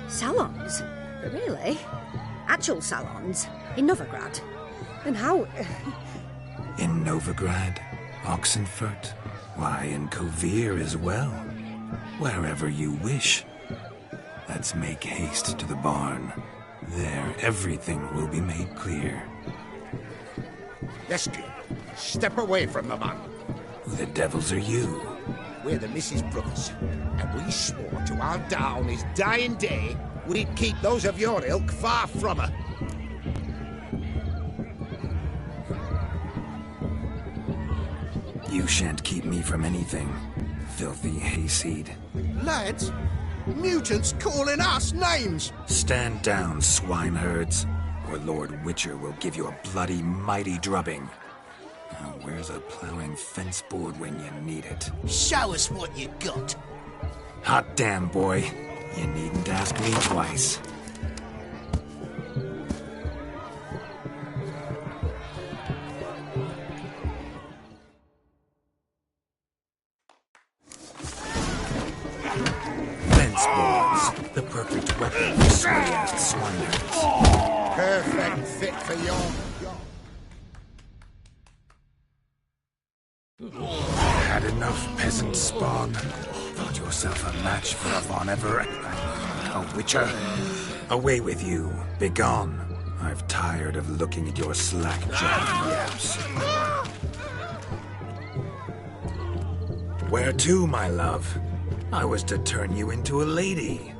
Salons? Really? Actual salons? In Novigrad? And how... In Novigrad, Oxenfurt, why, in Kovir as well. Wherever you wish. Let's make haste to the barn. There, everything will be made clear. Lesky, step away from the man. Who the devils are you? We're the Mrs. Brothers, and we swore to our down his dying day we'd keep those of your ilk far from her. You shan't keep me from anything, filthy hayseed. Lads, mutants calling us names! Stand down, swineherds, or Lord Witcher will give you a bloody mighty drubbing. Now, where's a plowing fence board when you need it? Show us what you got. Hot damn, boy. You needn't ask me twice. Fence boards, the perfect weapon for sweaty-assed swineherds. Perfect fit for your job. Had enough, peasant spawn. Thought yourself a match for a Von Everett. A Witcher. Away with you. Begone. I've tired of looking at your slack-jawed yaps. Where to, my love? I was to turn you into a lady.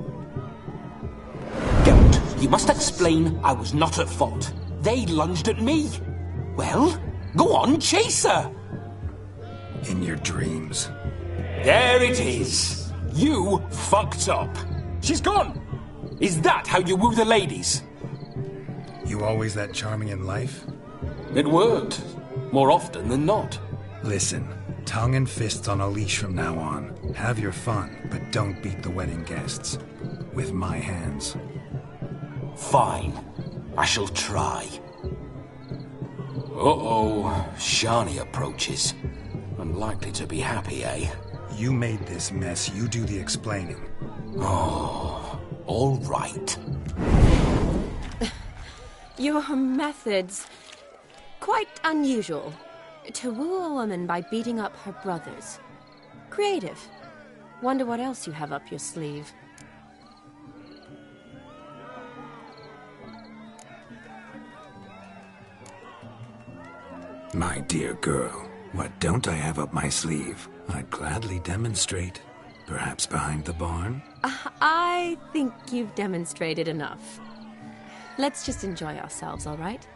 Geralt, you must explain I was not at fault. They lunged at me. Well, go on, chase her. In your dreams. There it is. You fucked up. She's gone. Is that how you woo the ladies? You always that charming in life? It worked. More often than not. Listen, tongue and fists on a leash from now on. Have your fun, but don't beat the wedding guests. With my hands. Fine. I shall try. Uh-oh. Shani approaches. Unlikely to be happy, eh? You made this mess. You do the explaining. Oh, all right. Your methods... quite unusual. To woo a woman by beating up her brothers. Creative. Wonder what else you have up your sleeve. My dear girl, what don't I have up my sleeve? I'd gladly demonstrate. Perhaps behind the barn? I think you've demonstrated enough. Let's just enjoy ourselves, all right?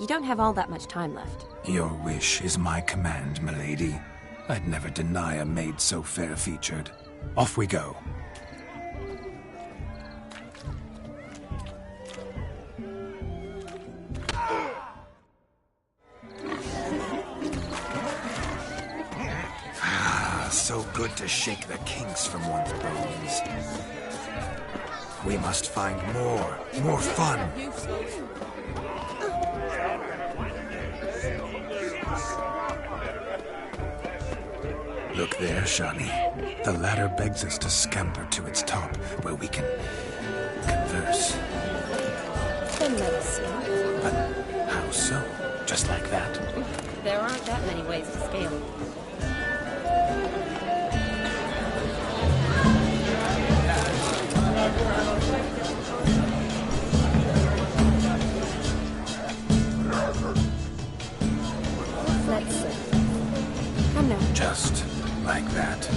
You don't have all that much time left. Your wish is my command, milady. I'd never deny a maid so fair-featured. Off we go. So good to shake the kinks from one's bones. We must find more fun. Look there, Shani. The ladder begs us to scamper to its top, where we can converse. But how so? Just like that? There aren't that many ways to scale. Let's see. Come now. Just like that.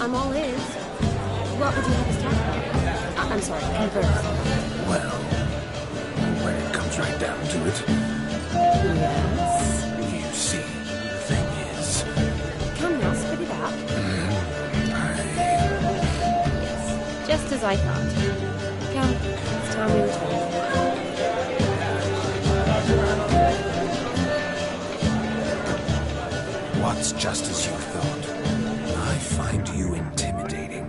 I'm all ears. What would you have us talk about? I'm sorry, converse. Well, when it comes right down to it. Yes? You see, the thing is... Come now, spit it out. Yes, just as I thought. Come, it's time we return. What's just as you thought? I find you intimidating.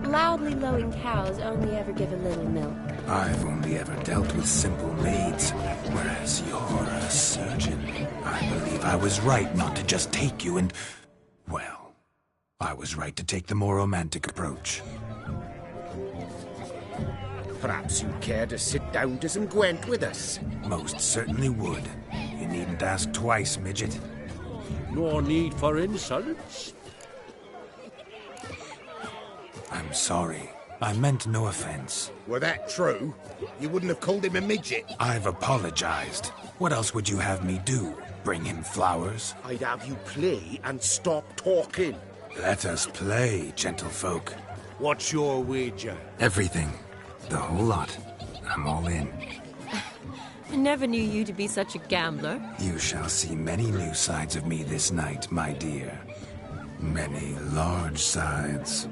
Loudly lowing cows only ever give a little milk. I've only ever dealt with simple maids, whereas you're a surgeon. I believe I was right not to just take you and... well, I was right to take the more romantic approach. Perhaps you'd care to sit down to some Gwent with us? Most certainly would. You needn't ask twice, midget. No need for insults. I'm sorry. I meant no offense. Were that true, you wouldn't have called him a midget. I've apologized. What else would you have me do? Bring him flowers? I'd have you play and stop talking. Let us play, gentlefolk. What's your wager? Everything. The whole lot. I'm all in. I never knew you to be such a gambler. You shall see many new sides of me this night, my dear. Many large sides.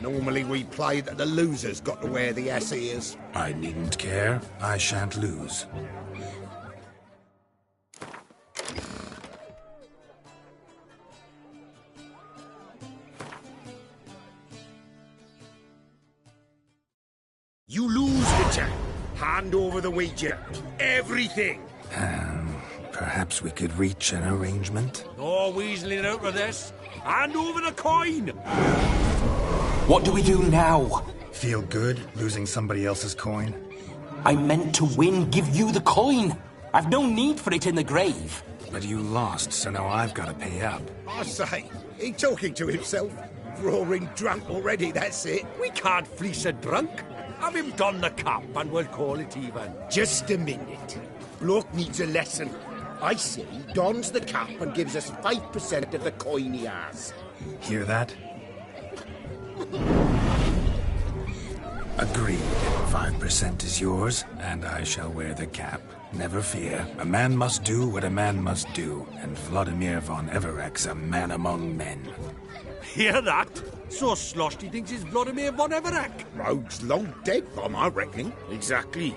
Normally we play that the loser's got to wear the ass ears. I needn't care. I shan't lose. You lose, Witcher. Hand over the wager. Everything. Perhaps we could reach an arrangement? No weaseling out of this. Hand over the coin. What do we do now? Feel good, losing somebody else's coin? I meant to win, give you the coin. I've no need for it in the grave. But you lost, so now I've got to pay up. I say, he talking to himself. Roaring drunk already, that's it. We can't fleece a drunk. Have him don the cap and we'll call it even. Just a minute. Bloke needs a lesson. I say he dons the cap and gives us 5% of the coin he has. Hear that? Agreed. 5% is yours, and I shall wear the cap. Never fear. A man must do what a man must do, and Vladimir von Evereck's a man among men. Hear that? So sloshed he thinks he's Vladimir von Evereck. Rogue's long dead, by my reckoning. Exactly.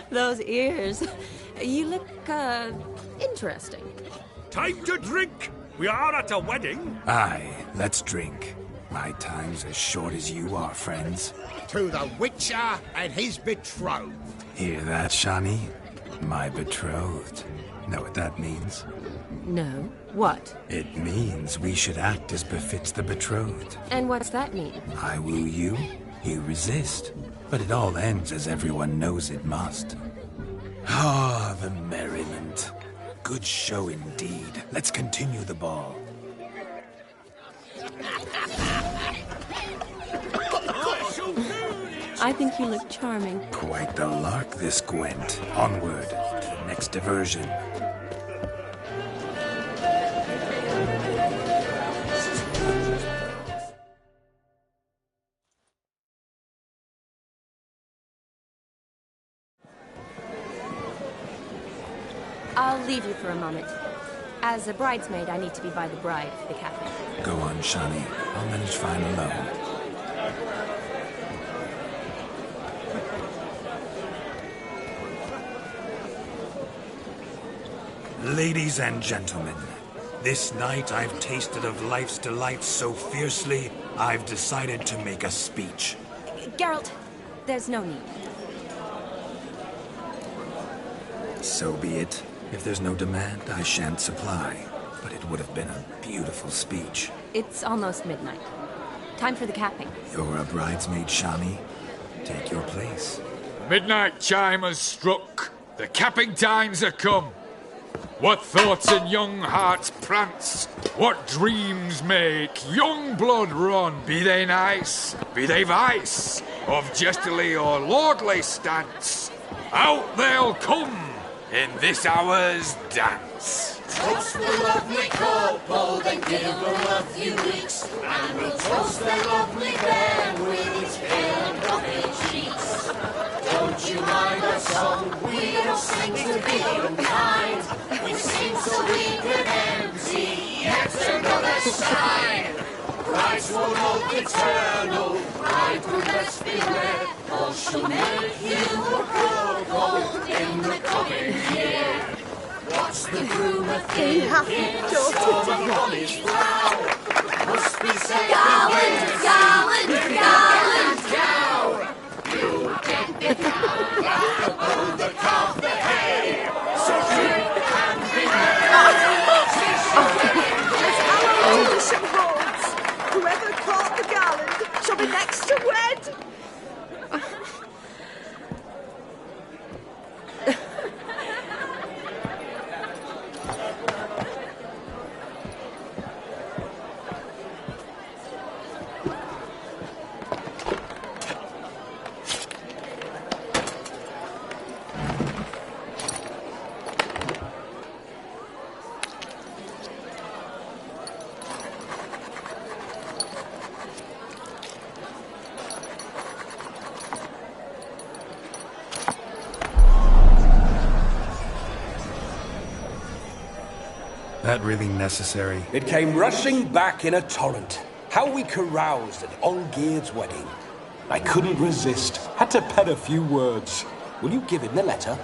Those ears. You look, interesting. Time to drink! We are at a wedding. Aye, let's drink. My time's as short as you are, friends. To the Witcher and his betrothed. Hear that, Shani? My betrothed. Know what that means? No. What? It means we should act as befits the betrothed. And what's that mean? I woo you, you resist. But it all ends as everyone knows it must. Ah, the merriment. Good show indeed. Let's continue the ball. I think you look charming. Quite the lark, this Gwent. Onward to the next diversion. I'll leave you for a moment. As a bridesmaid, I need to be by the bride for the cafe. Go on, Shani. I'll manage fine alone. Ladies and gentlemen, this night I've tasted of life's delights so fiercely, I've decided to make a speech. Geralt, there's no need. So be it. If there's no demand, I shan't supply. But it would have been a beautiful speech. It's almost midnight. Time for the capping. You're a bridesmaid, Shani. Take your place. Midnight chime has struck. The capping times are come. What thoughts in young hearts prance? What dreams make young blood run? Be they nice, be they vice, of jestily or lordly stance, out they'll come in this hour's dance. Toast the lovely couple, then give them a few weeks, and we'll toast the lovely bear with its pale and coffee cheeks. Don't you mind our song? We don't sing to be unkind. We sing so we can empty yet another shrine. Brides will look eternal, bridegroom let's beware, or she'll make you a couple in the coming year. What's the groom a thinking? Storm upon his brow. Must be said Garland, Garland, Garland, cow. You get the cow, back the calf, the hay. So drink and be As our tradition holds, whoever caught the garland shall be next to wed. That really necessary? It came rushing back in a torrent. How we caroused at Olgierd's wedding. I couldn't resist. Had to pen a few words. Will you give him the letter?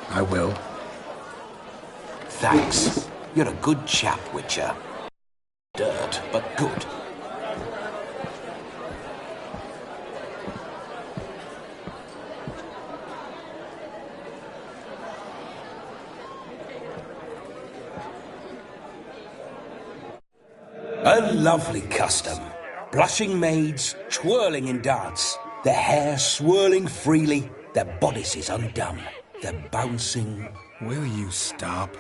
I will. Thanks. You're a good chap, Witcher. Dirt, but good. A lovely custom. Blushing maids, twirling in dance, their hair swirling freely, their bodices undone, their bouncing... Will you stop?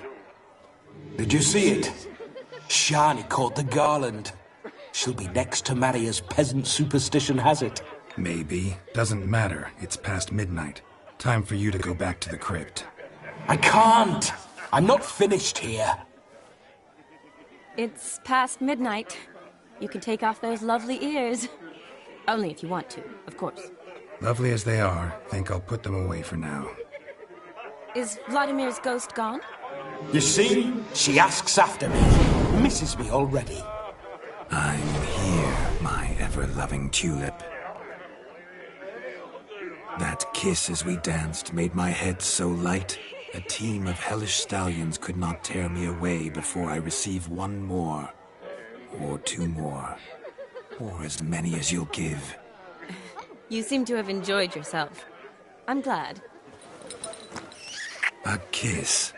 Did you see it? Shani caught the garland. She'll be next to marry as peasant superstition has it. Maybe. Doesn't matter. It's past midnight. Time for you to go back to the crypt. I can't! I'm not finished here. It's past midnight. You can take off those lovely ears. Only if you want to, of course. Lovely as they are, think I'll put them away for now. Is Vladimir's ghost gone? You see? She asks after me. Misses me already. I'm here, my ever-loving tulip. That kiss as we danced made my head so light. A team of hellish stallions could not tear me away before I receive one more. Or two more. Or as many as you'll give. You seem to have enjoyed yourself. I'm glad. A kiss.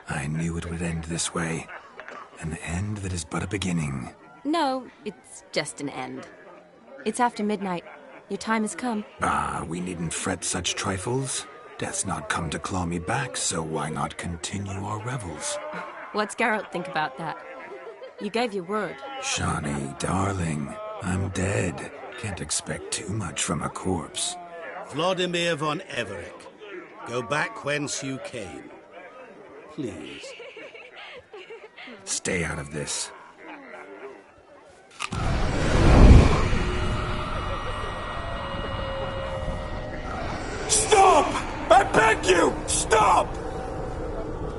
I knew it would end this way. An end that is but a beginning. No, it's just an end. It's after midnight. Your time has come. Ah, we needn't fret such trifles. Death's not come to claw me back, so why not continue our revels? What's Geralt think about that? You gave your word. Shawnee, darling, I'm dead. Can't expect too much from a corpse. Vladimir von Everec, go back whence you came. Please. Stay out of this. Stop! I beg you! Stop!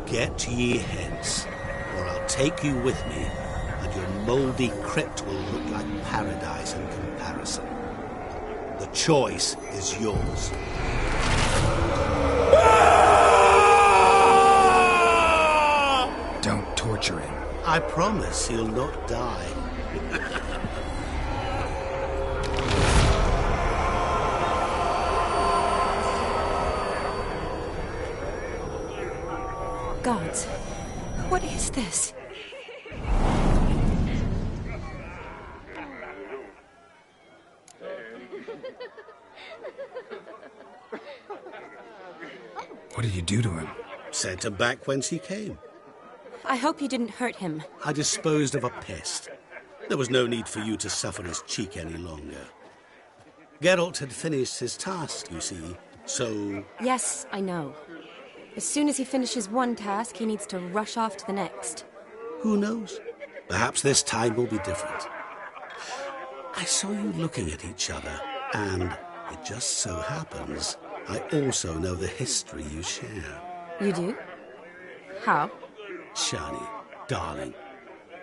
Get ye hence, or I'll take you with me, and your mouldy crypt will look like paradise in comparison. The choice is yours. Don't torture him. I promise he'll not die. Gods, what is this? What did you do to him? Sent him back whence he came. I hope you didn't hurt him. I disposed of a pest. There was no need for you to suffer his cheek any longer. Geralt had finished his task, you see, so... Yes, I know. As soon as he finishes one task, he needs to rush off to the next. Who knows? Perhaps this time will be different. I saw you looking at each other, and it just so happens I also know the history you share. You do? How? Shani, darling,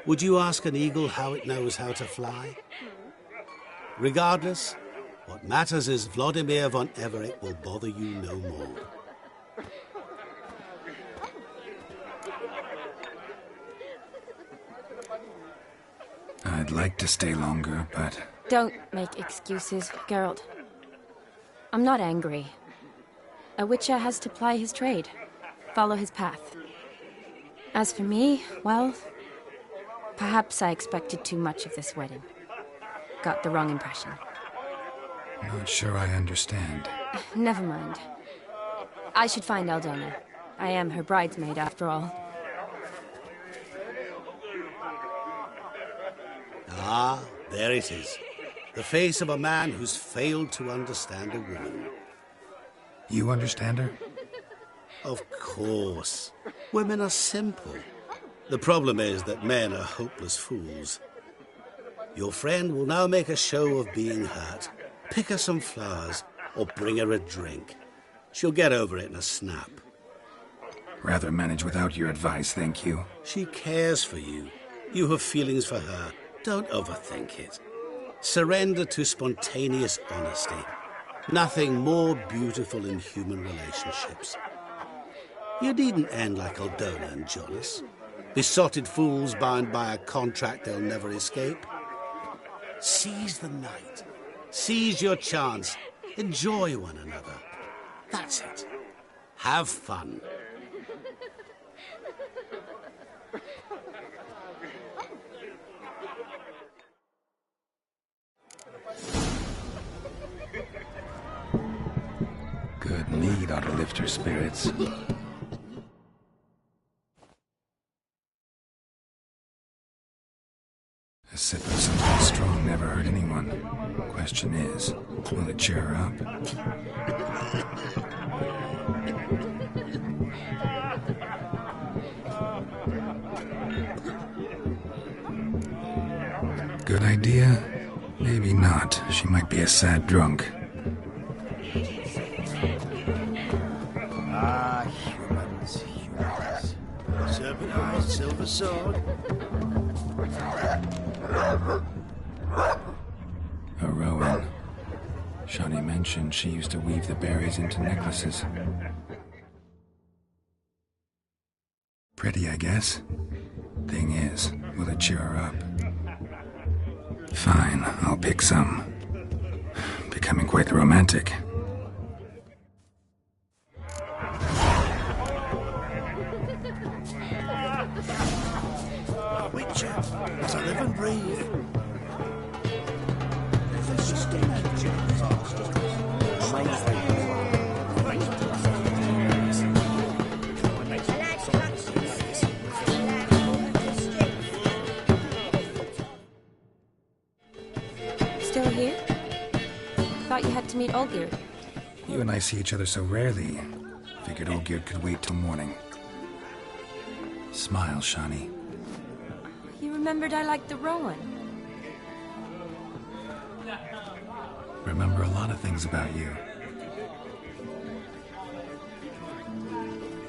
would you ask an eagle how it knows how to fly? Regardless, what matters is Vladimir von Everec will bother you no more. I'd like to stay longer, but... Don't make excuses, Geralt. I'm not angry. A witcher has to ply his trade, follow his path. As for me, well, perhaps I expected too much of this wedding. Got the wrong impression. Not sure I understand. Never mind. I should find Aldona. I am her bridesmaid, after all. Ah, there it is. The face of a man who's failed to understand a woman. You understand her? Of course. Women are simple. The problem is that men are hopeless fools. Your friend will now make a show of being hurt. Pick her some flowers, or bring her a drink. She'll get over it in a snap. Rather manage without your advice, thank you. She cares for you. You have feelings for her. Don't overthink it. Surrender to spontaneous honesty. Nothing more beautiful in human relationships. You needn't end like Aldona and Jonas. Besotted fools bound by a contract they'll never escape. Seize the night. Seize your chance. Enjoy one another. That's it. Have fun. Good mead ought to lift her spirits. A sip of something strong never hurt anyone. Question is, will it cheer her up? Good idea? Maybe not. not. She might be a sad drunk. Ah, humans. Serpent eyes, silver sword. A rowan. Shani mentioned she used to weave the berries into necklaces. Pretty, I guess. Thing is, will it cheer her up? Fine, I'll pick some. Becoming quite the romantic. Witcher, as I live and breathe. Still here? Thought you had to meet Olgierd. You and I see each other so rarely. Figured Olgierd could wait till morning. Smile, Shani. You remembered I liked the rowan. Remember a lot of things about you.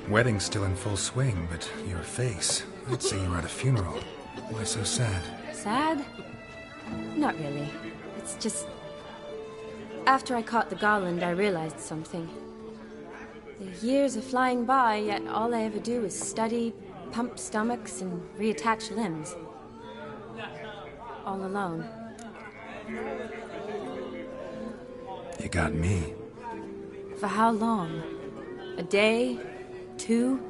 Wedding's still in full swing, but your face, I'd say you were at a funeral. Why so sad? Sad? Not really. It's just... After I caught the garland, I realized something. The years are flying by, yet all I ever do is study, pump stomachs, and reattach limbs. All alone. You got me. For how long? A day? 2?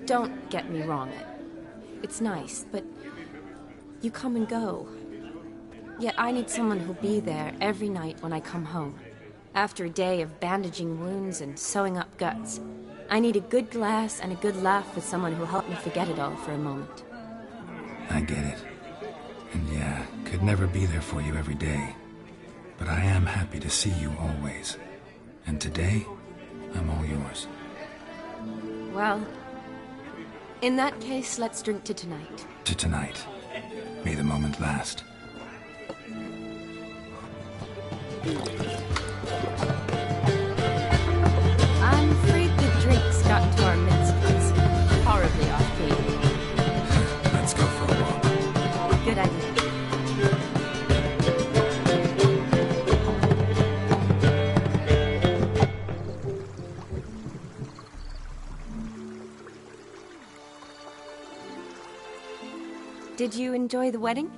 Don't get me wrong. It's nice, but you come and go. Yet I need someone who'll be there every night when I come home. After a day of bandaging wounds and sewing up guts, I need a good glass and a good laugh with someone who'll help me forget it all for a moment. I get it. And yeah, could never be there for you every day. But I am happy to see you always. And today, I'm all yours. Well, in that case, let's drink to tonight. To tonight. May the moment last. I'm afraid the drinks got into our midst. It's horribly off-key. Let's go for a walk. Good idea. Did you enjoy the wedding?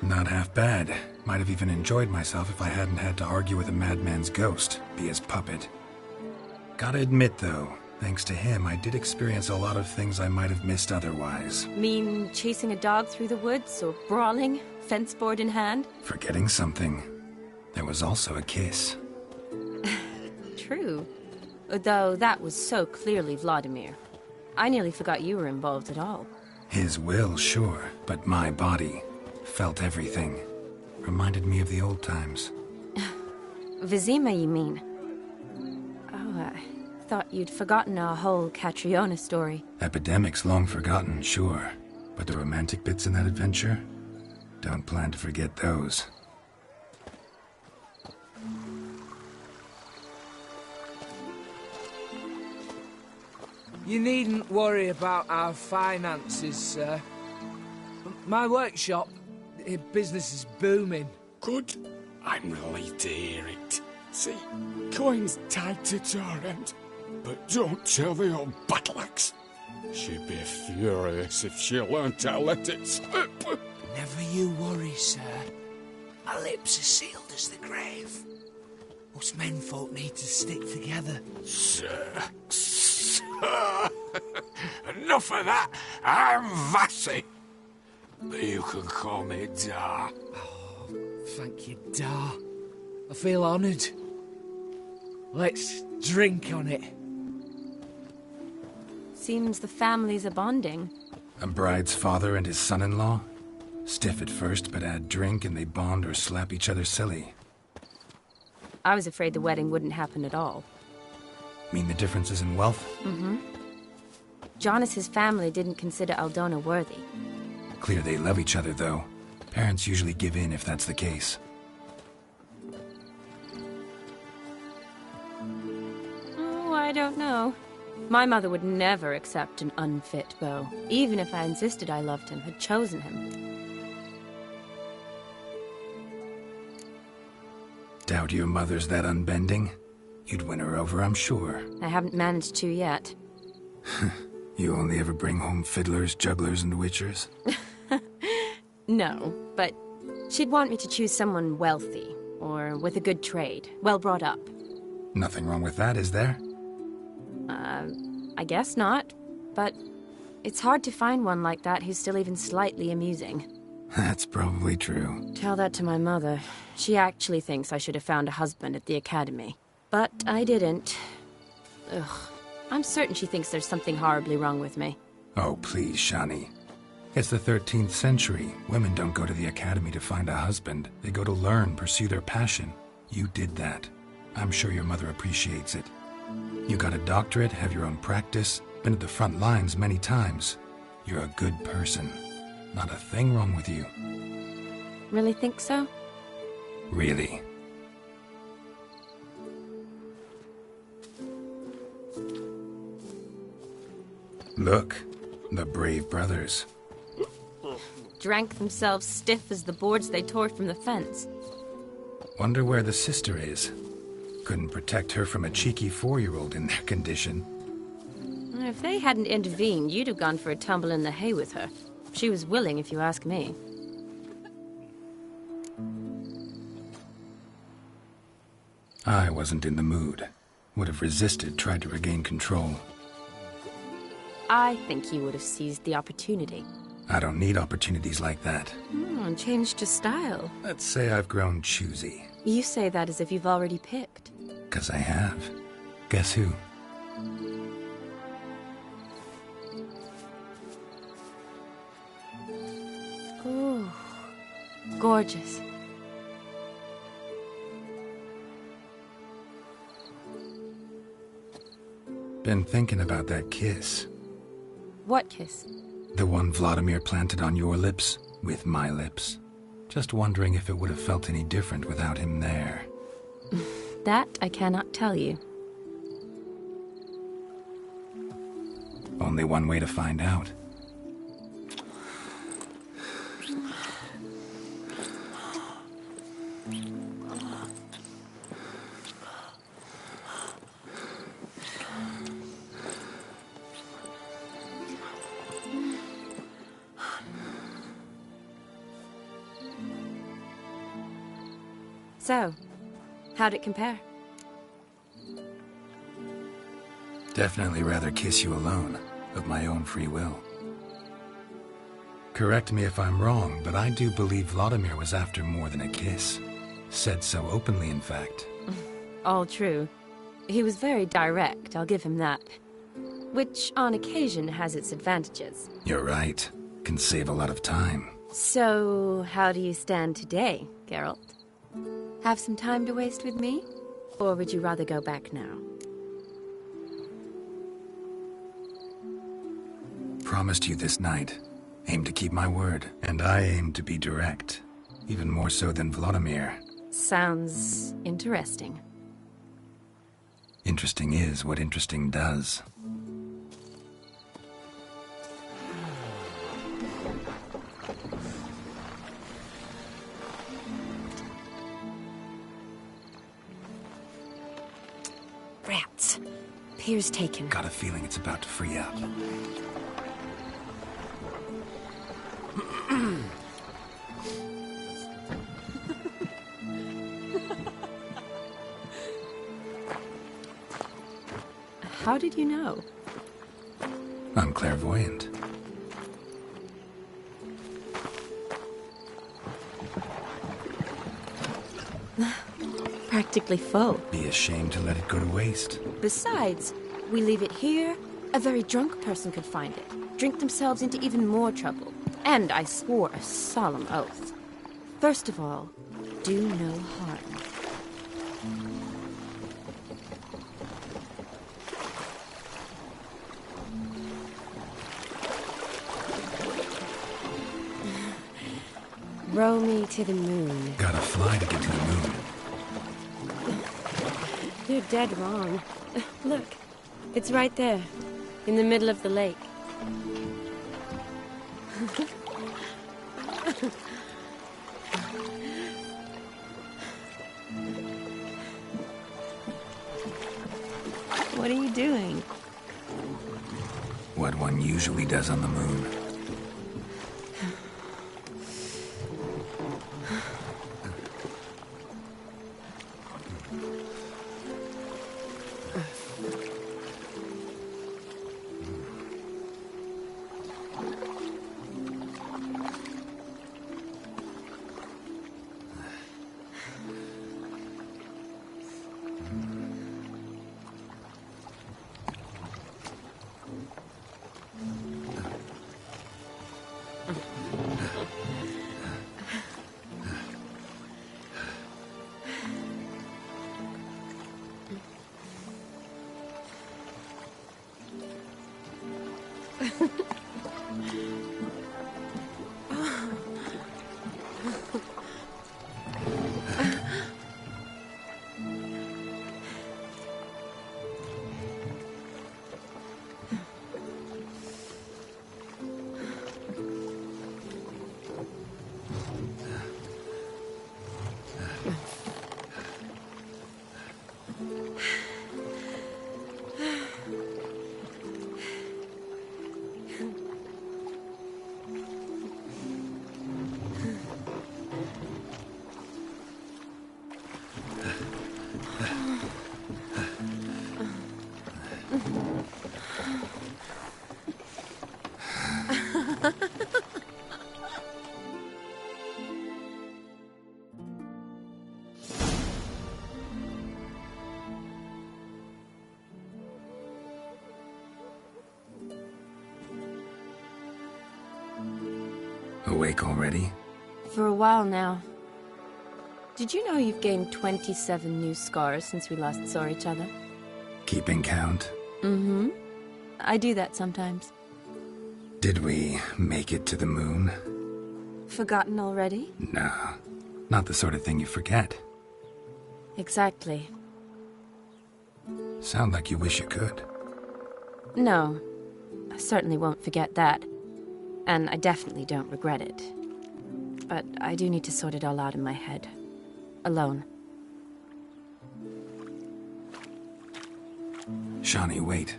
Not half bad. Might have even enjoyed myself if I hadn't had to argue with a madman's ghost, be his puppet. Gotta admit, though, thanks to him, I did experience a lot of things I might have missed otherwise. Mean chasing a dog through the woods, or brawling, fence board in hand? Forgetting something. There was also a kiss. True. Though that was so clearly Vladimir. I nearly forgot you were involved at all. His will, sure, but my body felt everything. Reminded me of the old times. Vizima, you mean? Oh, I thought you'd forgotten our whole Catriona story. Epidemics long forgotten, sure. But the romantic bits in that adventure? Don't plan to forget those. You needn't worry about our finances, sir. My workshop, business is booming. Good. I'm relieved to hear it. See, coin's tied to Torrent. But don't tell the old battle-axe. She'd be furious if she learned to let it slip. Never you worry, sir. My lips are sealed as the grave. Us menfolk need to stick together. Sir. Enough of that. I'm Vassy. But you can call me Dar. Oh, thank you, Dar. I feel honoured. Let's drink on it. Seems the families are bonding. A bride's father and his son-in-law? Stiff at first, but add drink and they bond or slap each other silly. I was afraid the wedding wouldn't happen at all. Mean the differences in wealth? Mm-hmm. Jonas's family didn't consider Aldona worthy. Clear they love each other, though. Parents usually give in if that's the case. Oh, I don't know. My mother would never accept an unfit beau, even if I insisted I loved him, had chosen him. Doubt your mother's that unbending? You'd win her over, I'm sure. I haven't managed to yet. You only ever bring home fiddlers, jugglers, and witchers? No, but she'd want me to choose someone wealthy, or with a good trade, well brought up. Nothing wrong with that, is there? I guess not, but it's hard to find one like that who's still even slightly amusing. That's probably true. Tell that to my mother. She actually thinks I should have found a husband at the academy. But I didn't. Ugh. I'm certain she thinks there's something horribly wrong with me. Oh, please, Shani. It's the 13th century. Women don't go to the academy to find a husband. They go to learn, pursue their passion. You did that. I'm sure your mother appreciates it. You got a doctorate, have your own practice, been at the front lines many times. You're a good person. Not a thing wrong with you. Really think so? Really. Look, the brave brothers. Drank themselves stiff as the boards they tore from the fence. Wonder where the sister is. Couldn't protect her from a cheeky 4-year-old in their condition. If they hadn't intervened, you'd have gone for a tumble in the hay with her. She was willing, if you ask me. I wasn't in the mood. Would have resisted, tried to regain control. I think you would have seized the opportunity. I don't need opportunities like that. Changed your style. Let's say I've grown choosy. You say that as if you've already picked. 'Cause I have. Guess who? Ooh, gorgeous. Been thinking about that kiss. What kiss? The one Vladimir planted on your lips, with my lips. Just wondering if it would have felt any different without him there. That I cannot tell you. Only one way to find out. So, how'd it compare? Definitely rather kiss you alone, of my own free will. Correct me if I'm wrong, but I do believe Vladimir was after more than a kiss. Said so openly, in fact. All true. He was very direct, I'll give him that. Which, on occasion, has its advantages. You're right. Can save a lot of time. So, how do you stand today, Geralt? Have some time to waste with me? Or would you rather go back now? Promised you this night. Aim to keep my word. And I aim to be direct. Even more so than Vladimir. Sounds interesting. Interesting is what interesting does. Rats. Pier's taken. Got a feeling it's about to free up. How did you know? I'm clairvoyant. Practically full. Be ashamed to let it go to waste. Besides, we leave it here, a very drunk person could find it, drink themselves into even more trouble. And I swore a solemn oath. First of all, do no harm. Row me to the moon. Gotta fly to get to the moon. You're dead wrong. Look, it's right there, in the middle of the lake. What are you doing? What one usually does on the moon. Awake already? For a while now. Did you know you've gained 27 new scars since we last saw each other? Keeping count? Mm-hmm. I do that sometimes. Did we make it to the moon? Forgotten already? No, not the sort of thing you forget. Exactly. Sound like you wish you could. No, I certainly won't forget that. And I definitely don't regret it. But I do need to sort it all out in my head. Alone. Shawnee, wait.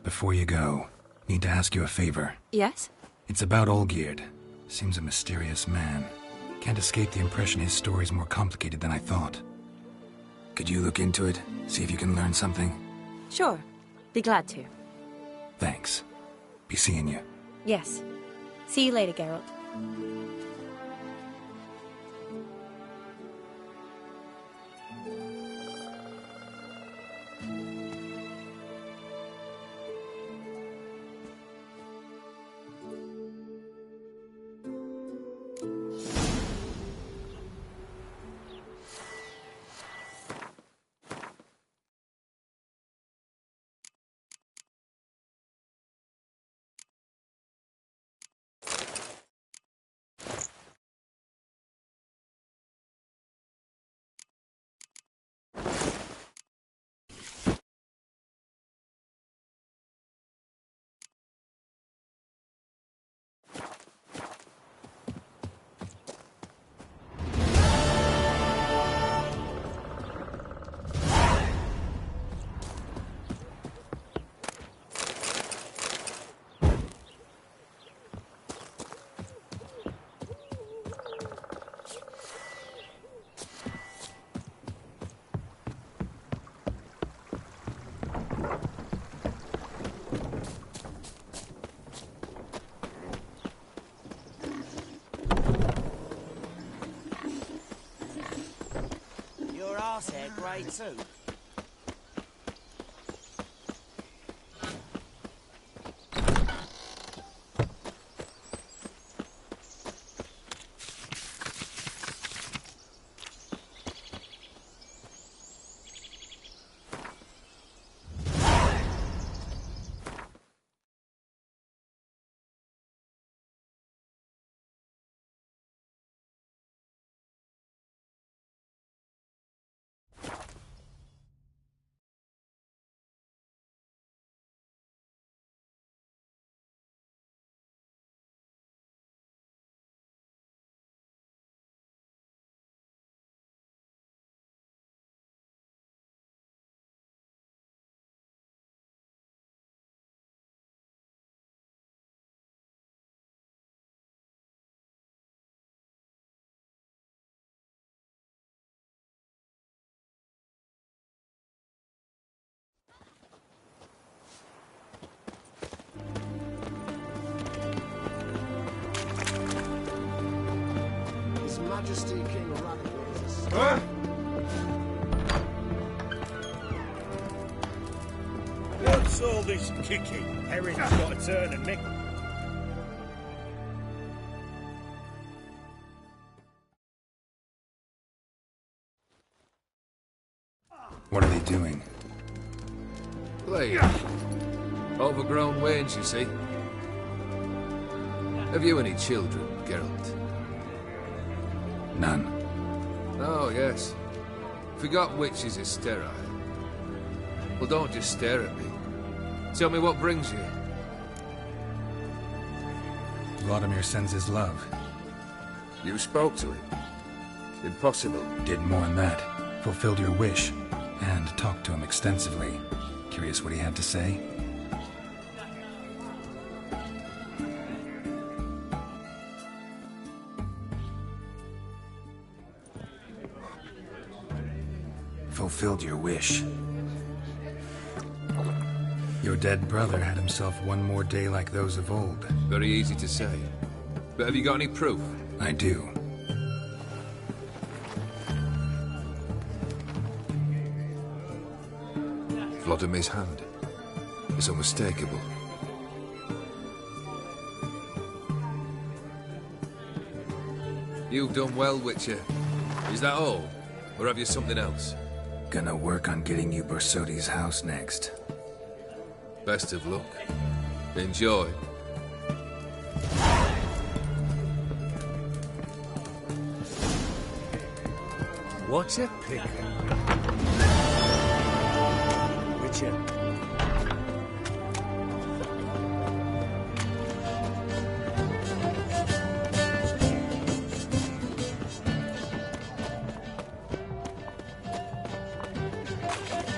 Before you go, need to ask you a favor. Yes? It's about Olgierd. Seems a mysterious man. Can't escape the impression his story's more complicated than I thought. Could you look into it? See if you can learn something? Sure. Be glad to. Thanks. Be seeing you. Yes. See you later, Geralt. Your arse hair grey too. What's all this kicking? Erin's got a turn and Mick. What are they doing? Playing. Overgrown wains, you see. Have you any children, Geralt? None. Oh, yes. Forgot witches are sterile. Well, don't just stare at me. Tell me what brings you. Vladimir sends his love. You spoke to him? Impossible. Did more than that. Fulfilled your wish. And talked to him extensively. Curious what he had to say? Fulfilled your wish. Your dead brother had himself one more day like those of old. Very easy to say. But have you got any proof? I do. Vladimir's hand. It's unmistakable. You've done well, Witcher. Is that all? Or have you something else? Gonna work on getting you Borsodi's house next. Best of luck. Enjoy. What a picker. Witcher.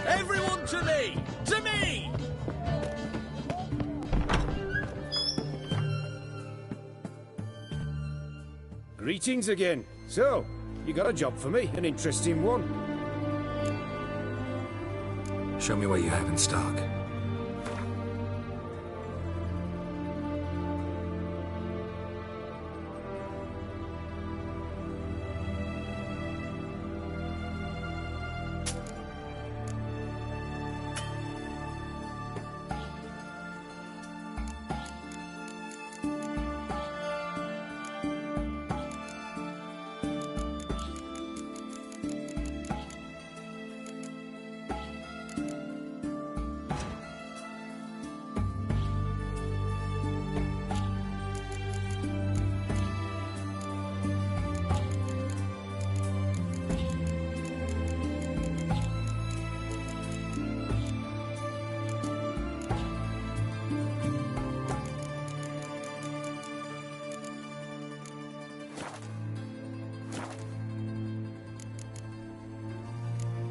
Everyone to me! To me! Greetings again. So, you got a job for me, an interesting one. Show me what you have in stock.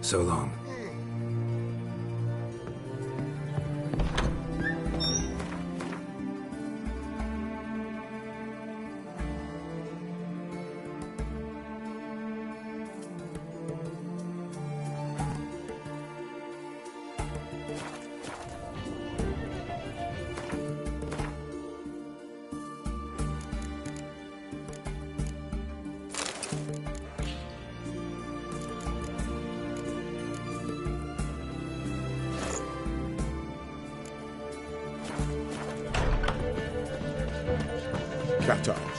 So long. Qatar.